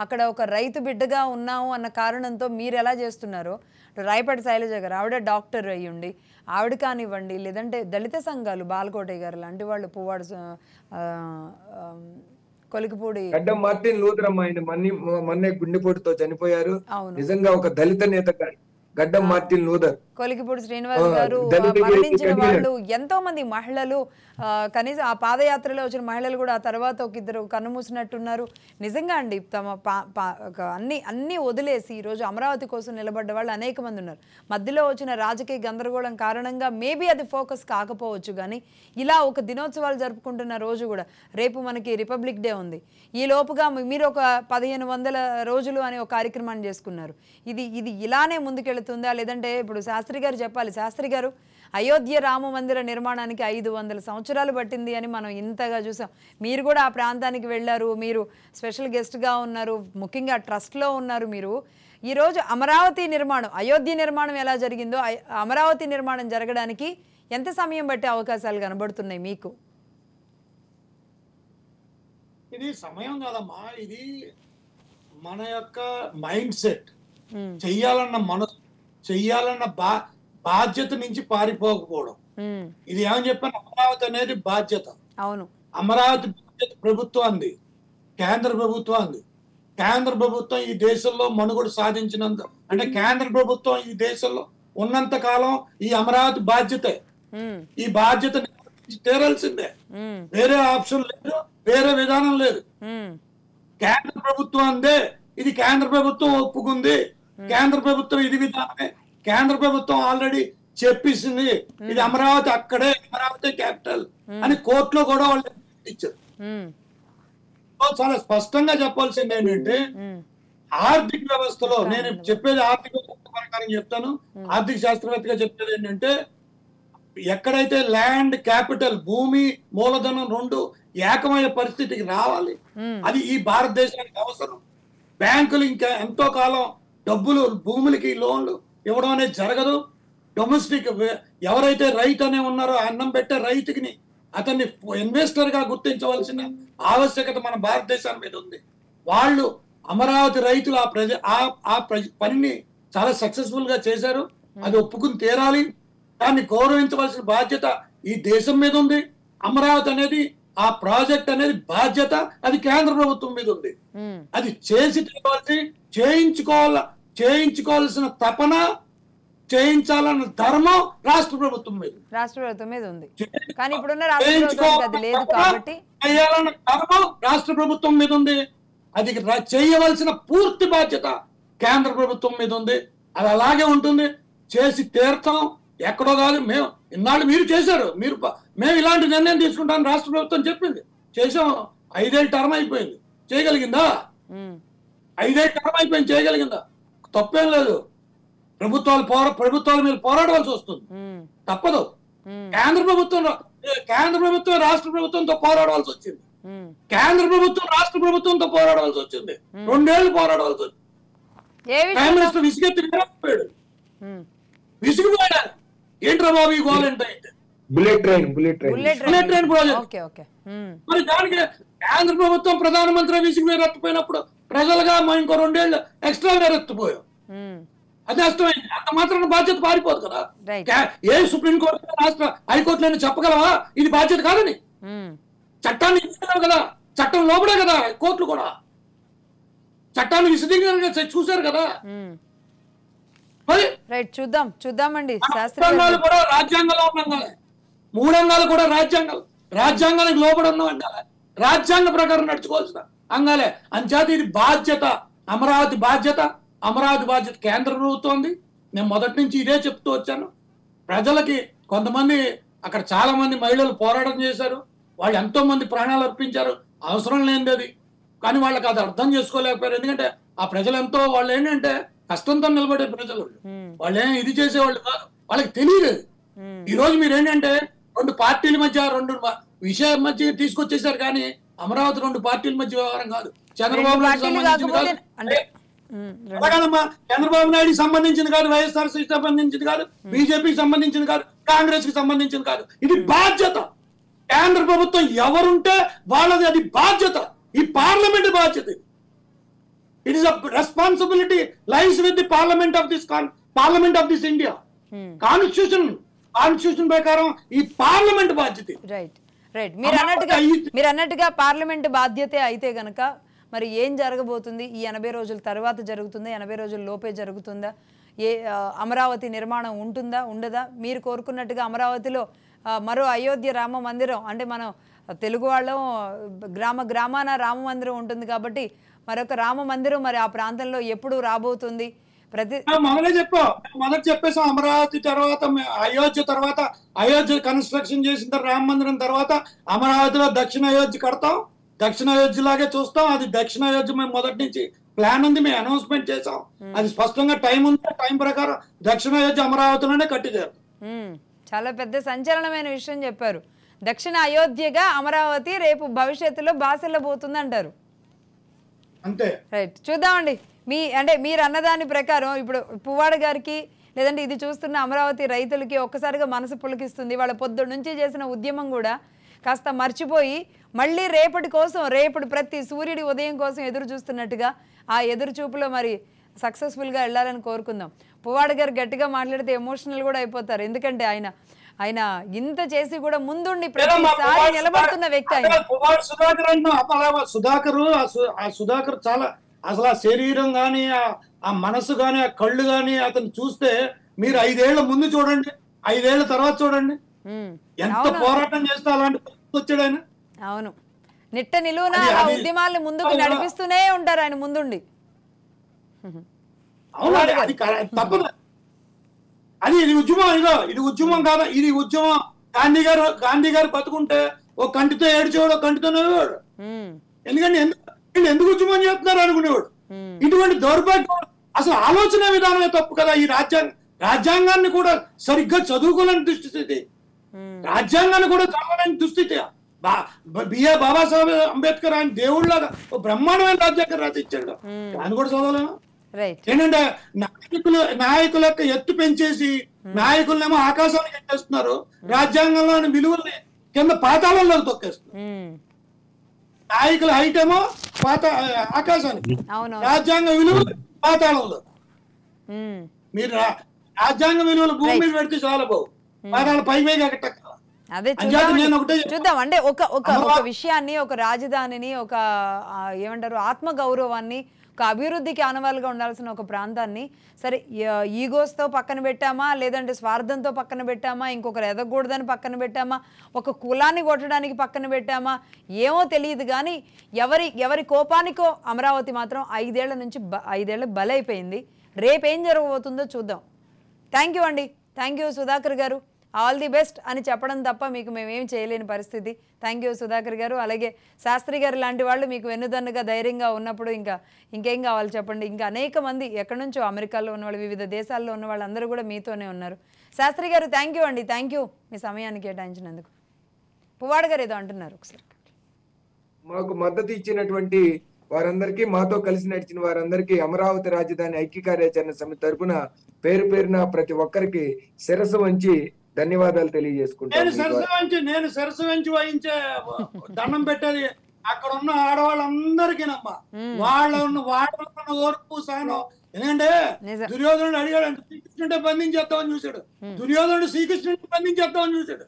అక్కడ ఒక రైతు బిడ్డగా ఉన్నాము అన్న కారణంతో మీరు ఎలా చేస్తున్నారో, రాయపాటి శైలజ గారు ఆవిడ డాక్టర్ అయ్యుండి ఆవిడ కానివ్వండి, లేదంటే దళిత సంఘాలు బాలకోటయ్య గారు లాంటి వాళ్ళు, పువ్వాడు కొలికిపూడి గడ్డం మార్టిన్ లూథర్ అమ్మ, ఆయన మొన్నే గుండెపోటుతో చనిపోయారు. నిజంగా ఒక దళిత నేత గడ్డం మార్టిన్ లూథర్. కొలికిపూడి శ్రీనివాస్ గారు మరణించిన వాళ్ళు ఎంతో మంది మహిళలు, కనీసం ఆ పాదయాత్రలో వచ్చిన మహిళలు కూడా ఆ తర్వాత ఒక ఇద్దరు కన్నుమూసినట్టున్నారు. నిజంగా అండి తమ అన్ని వదిలేసి ఈరోజు అమరావతి కోసం నిలబడ్డ వాళ్ళు అనేక మంది ఉన్నారు. మధ్యలో వచ్చిన రాజకీయ గందరగోళం కారణంగా మేబీ అది ఫోకస్ కాకపోవచ్చు, కానీ ఇలా ఒక దినోత్సవాలు జరుపుకుంటున్న రోజు కూడా, రేపు మనకి రిపబ్లిక్ డే ఉంది, ఈ లోపుగా మీరు ఒక 1500 రోజులు అనే ఒక కార్యక్రమాన్ని చేసుకున్నారు. ఇది ఇలానే ముందుకెళ్తుందా, లేదంటే ఇప్పుడు శాస్త్రి గారు చెప్పాలి. శాస్త్రి గారు, అయోధ్య రామ మందిర నిర్మాణానికి 500 సంవత్సరాలు పట్టింది అని మనం ఇంతగా చూసాం. మీరు కూడా ఆ ప్రాంతానికి వెళ్ళారు, మీరు స్పెషల్ గెస్ట్గా ఉన్నారు, ముఖ్యంగా ట్రస్ట్లో ఉన్నారు. మీరు ఈరోజు అమరావతి నిర్మాణం, అయోధ్య నిర్మాణం ఎలా జరిగిందో అమరావతి నిర్మాణం జరగడానికి ఎంత సమయం బట్టే అవకాశాలు కనబడుతున్నాయి మీకు? ఇది సమయం కాదమ్మా, ఇది మన యొక్క మైండ్ సెట్. చెయ్యాలన్న మనసు, చెయ్యాలన్న బాధ్యత నుంచి పారిపోకపోవడం. ఇది ఏమని చెప్పాను, అమరావతి అనేది బాధ్యత. అవును, అమరావతి బాధ్యత ప్రభుత్వాన్ని, కేంద్ర ప్రభుత్వాన్ని. కేంద్ర ప్రభుత్వం ఈ దేశంలో మనుగడ సాధించినంత, అంటే కేంద్ర ప్రభుత్వం ఈ దేశంలో ఉన్నంత కాలం ఈ అమరావతి బాధ్యతే. ఈ బాధ్యత తీరాల్సిందే, వేరే ఆప్షన్ లేదు, వేరే విధానం లేదు. కేంద్ర ప్రభుత్వం అందే, ఇది కేంద్ర ప్రభుత్వం ఒప్పుకుంది, కేంద్ర ప్రభుత్వం ఇది విధానమే, కేంద్ర ప్రభుత్వం ఆల్రెడీ చెప్పేసింది, ఇది అమరావతి అక్కడే, అమరావతి క్యాపిటల్ అని కోర్టులో కూడా వాళ్ళు ఇచ్చారు. చాలా స్పష్టంగా చెప్పాల్సింది ఏంటంటే, ఆర్థిక వ్యవస్థలో, నేను చెప్పేది ఆర్థిక వ్యవస్థ ప్రకారం చెప్తాను, ఆర్థిక శాస్త్రవేత్తగా చెప్పేది ఏంటంటే, ఎక్కడైతే ల్యాండ్ క్యాపిటల్, భూమి మూలధనం రెండు ఏకమయ్యే పరిస్థితికి రావాలి, అది ఈ భారతదేశానికి అవసరం. బ్యాంకులు ఇంకా ఎంతో కాలం డబ్బులు, భూములకి లోన్లు ఇవ్వడం అనేది జరగదు. డొమెస్టిక్ ఎవరైతే రైతు అనే ఉన్నారో, అన్నం పెట్టే రైతుకి అతన్ని ఇన్వెస్టర్ గా గుర్తించవలసిన ఆవశ్యకత మన భారతదేశం మీద ఉంది. వాళ్ళు అమరావతి రైతులు ఆ పనిని చాలా సక్సెస్ఫుల్ గా చేశారు, అది ఒప్పుకుని తీరాలి. దాన్ని గౌరవించవలసిన బాధ్యత ఈ దేశం మీద ఉంది. అమరావతి అనేది, ఆ ప్రాజెక్ట్ అనేది బాధ్యత అది కేంద్ర ప్రభుత్వం మీద ఉంది. అది చేసి చేయించుకోవాల్సిన తపన, చేయించాలన్న ధర్మం రాష్ట్ర ప్రభుత్వం మీద ఉంది. కానీ ఇప్పుడున్న రాష్ట్ర లేదు కాబట్టి చేయాలన్న ధర్మం రాష్ట్ర ప్రభుత్వం మీద ఉంది. అది చేయవలసిన పూర్తి బాధ్యత కేంద్ర ప్రభుత్వం మీద ఉంది. అది అలాగే ఉంటుంది, చేసి తీర్థం. ఎక్కడో కాదు, మేము ఇన్నాళ్ళు మీరు చేశారు, మేము ఇలాంటి నిర్ణయం తీసుకుంటాం రాష్ట్ర ప్రభుత్వం చెప్పింది, చేసాం. 5 ఏళ్ళ టర్మ్ అయిపోయింది, చేయగలిగిందా? 5 ఏళ్ళ టర్మ్ అయిపోయింది, చేయగలిగిందా? తప్పేం లేదు. ప్రభుత్వాల మీద పోరాడవలసి వస్తుంది, తప్పదు. కేంద్ర ప్రభుత్వం రాష్ట్ర ప్రభుత్వంతో పోరాడవలసి వచ్చింది, కేంద్ర ప్రభుత్వం రాష్ట్ర ప్రభుత్వంతో పోరాడవలసి వచ్చింది. 2 ఏళ్ళు పోరాడవలసి వచ్చింది. ప్రైమ్ మినిస్టర్ విసిగిపోయాడు. ఏంట్రా బాబు ఈ గోల్ అంటే, బుల్లెట్ ట్రైన్ ప్రాజెక్ట్. మరి దానికి కేంద్ర ప్రభుత్వం, ప్రధానమంత్రి విసిగిపోయి రత్తిపోయినప్పుడు ప్రజలుగా ఇంకో 2 ఏళ్ళు ఎక్స్ట్రాగా రత్తిపోయాం. అది నష్టమైంది. అంత మాత్రం బాధ్యత పారిపోదు కదా. ఏ సుప్రీంకోర్టు, రాష్ట్ర హైకోర్టులో చెప్పగలవా ఇది బాధ్యత కాదని? చట్టాన్ని ఇచ్చేదావు కదా, చట్టం లోపడే కదా కోర్టులు కూడా చట్టాన్ని విశదీకరణగా చూశారు కదా. చూద్దామండి. కూడా రాజ్యాంగంలో ఉండాలి, 3 అంగాలు కూడా రాజ్యాంగానికి లోబడి ఉన్న అంగాలే, రాజ్యాంగ ప్రకారం నడుచుకోవాల్సిన అంగాలే. అంచేత ఇది బాధ్యత, అమరావతి బాధ్యత కేంద్ర ప్రభుత్వం. నేను మొదటి నుంచి ఇదే చెప్తూ వచ్చాను. ప్రజలకి కొంతమంది అక్కడ చాలా మంది మహిళలు పోరాటం చేశారు, వాళ్ళు ఎంతో మంది ప్రాణాలు అర్పించారు, అవసరం లేనిది అది. కానీ వాళ్ళకి అది అర్థం చేసుకోలేకపోయారు. ఎందుకంటే ఆ ప్రజలు ఎంతో, వాళ్ళు ఏంటంటే కష్టంతో నిలబడే ప్రజలు, వాళ్ళు ఏం ఇది చేసేవాళ్ళు కాదు, వాళ్ళకి తెలియలేదు. ఈ రోజు మీరు ఏంటంటే 2 పార్టీల మధ్య 2 విషయాల మధ్య తీసుకొచ్చేసారు. కానీ అమరావతి 2 పార్టీల మధ్య వ్యవహారం కాదు, చంద్రబాబు నాయుడు సంబంధించింది కాదు, అలాగేనమ్మా, చంద్రబాబు నాయుడుకి సంబంధించింది కాదు, వైఎస్ఆర్సీకి సంబంధించింది కాదు, బీజేపీకి సంబంధించింది కాదు, కాంగ్రెస్ కి సంబంధించింది కాదు. ఇది బాధ్యత. కేంద్ర ప్రభుత్వం ఎవరుంటే వాళ్ళది అది బాధ్యత. ఈ పార్లమెంట్ బాధ్యత. It is a responsibility lies with the parliament of this India. Constitution ప్రకారం ఈ పార్లమెంట్ బాధ్యత. రైట్. మీరు అన్నట్టుగా పార్లమెంట్ బాధ్యతే అయితే గనక మరి ఏం జరగబోతుంది? ఈ 80 రోజుల తర్వాత జరుగుతుందా, 80 రోజుల లోపే జరుగుతుందా? అమరావతి నిర్మాణం ఉంటుందా, ఉండదా? మీరు కోరుకున్నట్టుగా అమరావతిలో మరో అయోధ్య రామ మందిరం, అంటే మనం తెలుగు వాళ్ళం గ్రామాన రామ మందిరం ఉంటుంది కాబట్టి మరొక రామ మందిరం మరి ఆ ప్రాంతంలో ఎప్పుడు రాబోతుంది? మొదటి చెప్పేసాం. అమరావతి తర్వాత అయోధ్య, తర్వాత అయోధ్య కన్స్ట్రక్షన్ చేసిన తర్వాత రామ మందిరం తర్వాత అమరావతిలో దక్షిణ అయోధ్య కడతాం, దక్షిణ అయోధ్య లాగే చూస్తాం. అది దక్షిణ అయోధ్య మేము మొదటి నుంచి ప్లాన్ ఉంది, మేము అనౌన్స్మెంట్ చేసాం. అది స్పష్టంగా టైం ఉంది, టైం ప్రకారం దక్షిణ అయోధ్య అమరావతిలోనే కట్టిదారు. చాలా పెద్ద సంచలనమైన విషయం చెప్పారు. దక్షిణ అయోధ్యగా అమరావతి రేపు భవిష్యత్తులో బాసిల్లబోతుంది అంటారు. అంతే. రైట్. చూద్దామండి. అంటే మీరు అన్నదాని ప్రకారం ఇప్పుడు పువ్వాడ గారికి లేదంటే ఇది చూస్తున్న అమరావతి రైతులకి ఒక్కసారిగా మనసు పులకిస్తుంది. వాళ్ళ పొద్దున్న నుంచి చేసిన ఉద్యమం కూడా కాస్త మర్చిపోయి మళ్ళీ రేపటి కోసం, రేపటి ప్రతి సూర్యుడి ఉదయం కోసం ఎదురు చూస్తున్నట్టుగా ఆ ఎదురు చూపులో మరి సక్సెస్ఫుల్గా వెళ్ళాలని కోరుకుందాం. పువ్వాడ గారు గట్టిగా మాట్లాడితే ఎమోషనల్ కూడా అయిపోతారు. ఎందుకంటే ఆయన ఇంత చేసి కూడా ముందుండి ప్రతిసారి నిలబడుతున్న వ్యక్తి ఆయన. సుధాకర్ చాలా అసలు ఆ శరీరం గాని, ఆ మనసు గాని, ఆ కళ్ళు గాని అతను చూస్తే మీరు 5 ఏళ్ల ముందు చూడండి, 5 ఏళ్ల తర్వాత చూడండి, ఎంత పోరాటం చేస్తే అలాంటి వచ్చాడు ఆయన. అవును, నిట్ట నిలువున ఉద్యమాలను ముందుకు నడిపిస్తూనే ఉంటారు ఆయన ముందుండి. అవును, అది తప్పదు. ఇది ఉద్యమం. ఇది ఉద్యమం కాదా? ఇది ఉద్యమం. గాంధీ గారు బతుకుంటే ఓ కంటితో ఏడ్చేవాడు, ఓ కంటితో నవ్వేవాడు. ఎందుకంటే ఎందుకు ఉద్యమం చేస్తున్నారు అనుకునేవాడు. ఇటువంటి దౌర్భాగ్యం, అసలు ఆలోచన విధానమే తప్పు కదా. ఈ రాజ్యాంగాన్ని కూడా సరిగ్గా చదువుకోలేని దుస్థితి, రాజ్యాంగాన్ని కూడా చదవలేని దుస్థితి. బిఆర్ బాబాసాహెబ్ అంబేద్కర్ ఆయన దేవుళ్ళగా ఓ బ్రహ్మాండమైన రాజ్యాంగం రాసిచ్చాడు, దాన్ని కూడా చదవలేము. ఏంటంటే నాయకుల యొక్క ఎత్తు పెంచేసి నాయకులనేమో ఆకాశానికి ఎత్తేస్తున్నారు, రాజ్యాంగంలోని విలువల్ని కింద పాతాళంలో తొక్కేస్తున్నారు. నాయకుల హైట్ ఏమో ఆకాశానికి, రాజ్యాంగ విలువలు పాతాళంలో. మీరు రాజ్యాంగ విలువలు భూమి మీద పెడితే చాలా బాగు, పాతాళ పై మీద కట్టక. అదే చూద్దాం. అంటే ఒక విషయాన్ని, ఒక రాజధానిని, ఒక ఏమంటారు ఆత్మగౌరవాన్ని, ఒక అభివృద్ధికి ఆనవాలుగా ఉండాల్సిన ఒక ప్రాంతాన్ని సరే ఈగోస్తో పక్కన పెట్టామా, లేదంటే స్వార్థంతో పక్కన పెట్టామా, ఇంకొకరు ఎదగకూడదని పక్కన పెట్టామా, ఒక కులాన్ని కొట్టడానికి పక్కన పెట్టామా, ఏమో తెలియదు. కానీ ఎవరి కోపానికో అమరావతి మాత్రం 5 ఏళ్ల నుంచి 5 ఏళ్ళ బలైపోయింది. రేపేం జరగబోతుందో చూద్దాం. థ్యాంక్ యూ అండి. థ్యాంక్ యూ సుధాకర్ గారు. ఆల్ ది బెస్ట్ అని చెప్పడం తప్ప మీకు మేమేం చేయలేని పరిస్థితి. థ్యాంక్ యూ సుధాకర్ గారు. అలాగే శాస్త్రి గారు లాంటి వాళ్ళు మీకు వెన్నుదన్నుగా ధైర్యంగా ఉన్నప్పుడు ఇంకేం కావాలి చెప్పండి. ఇంకా అనేక మంది ఎక్కడి నుంచో అమెరికాలో ఉన్నవాళ్ళు, వివిధ దేశాల్లో ఉన్న వాళ్ళందరూ కూడా మీతోనే ఉన్నారు. శాస్త్రి గారు థ్యాంక్ యూ అండి. థ్యాంక్ యూ మీ సమయాన్ని కేటాయించినందుకు. పువ్వాడ గారు ఏదో అంటున్నారు, ఒకసారి. మాకు మద్దతు ఇచ్చినటువంటి వారందరికీ, మాతో కలిసి నడిచిన వారందరికీ అమరావతి రాజధాని ఐక్య కార్యాచరణ సమితి తరపున పేరున ప్రతి ఒక్కరికి శిరస్సు వంచి ధన్యవాదాలు తెలియజేసుకుంటాను. నేను శిరస్సు వంచి వహించే దండం పెట్టేది అక్కడ ఉన్న ఆడవాళ్ళందరికీనమ్మా. వాళ్ళ ఓర్పు సహనం. ఎందుకంటే దుర్యోధనుడు అడిగాడు, శ్రీకృష్ణుడే బంధించేద్దామని చూశాడు, దుర్యోధనుడు శ్రీకృష్ణుడిని బంధించేద్దామని చూశాడు.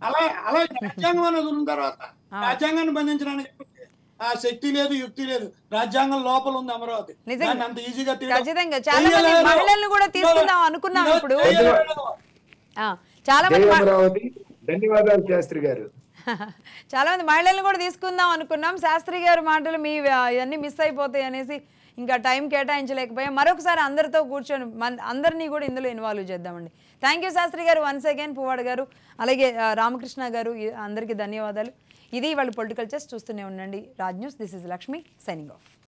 అలా రాజ్యాంగం అనేది ఉన్న తర్వాత రాజ్యాంగాన్ని బంధించడానికి ఆ శక్తి లేదు, యుక్తి లేదు. రాజ్యాంగం లోపల ఉంది అమరావతి. అంత ఈజీగా అనుకున్నాం. ఇప్పుడు ధన్యవాదాలు శాస్త్రి గారు. చాలా మంది మహిళలను కూడా తీసుకుందాం అనుకున్నాం. శాస్త్రి గారి మాటలు మీ ఇవన్నీ మిస్ అయిపోతాయి అనేసి ఇంకా టైం కేటాయించలేకపోయాం. మరొకసారి అందరితో కూర్చొని అందరినీ కూడా ఇందులో ఇన్వాల్వ్ చేద్దామండి. థ్యాంక్ యూ శాస్త్రి గారు వన్స్ అగైన్, పువ్వాడ గారు, అలాగే రామకృష్ణ గారు, అందరికీ ధన్యవాదాలు. ఇది వాళ్ళ పొలిటికల్ చెస్. చూస్తూనే ఉండండి Raj news. This is Lakshmi signing off.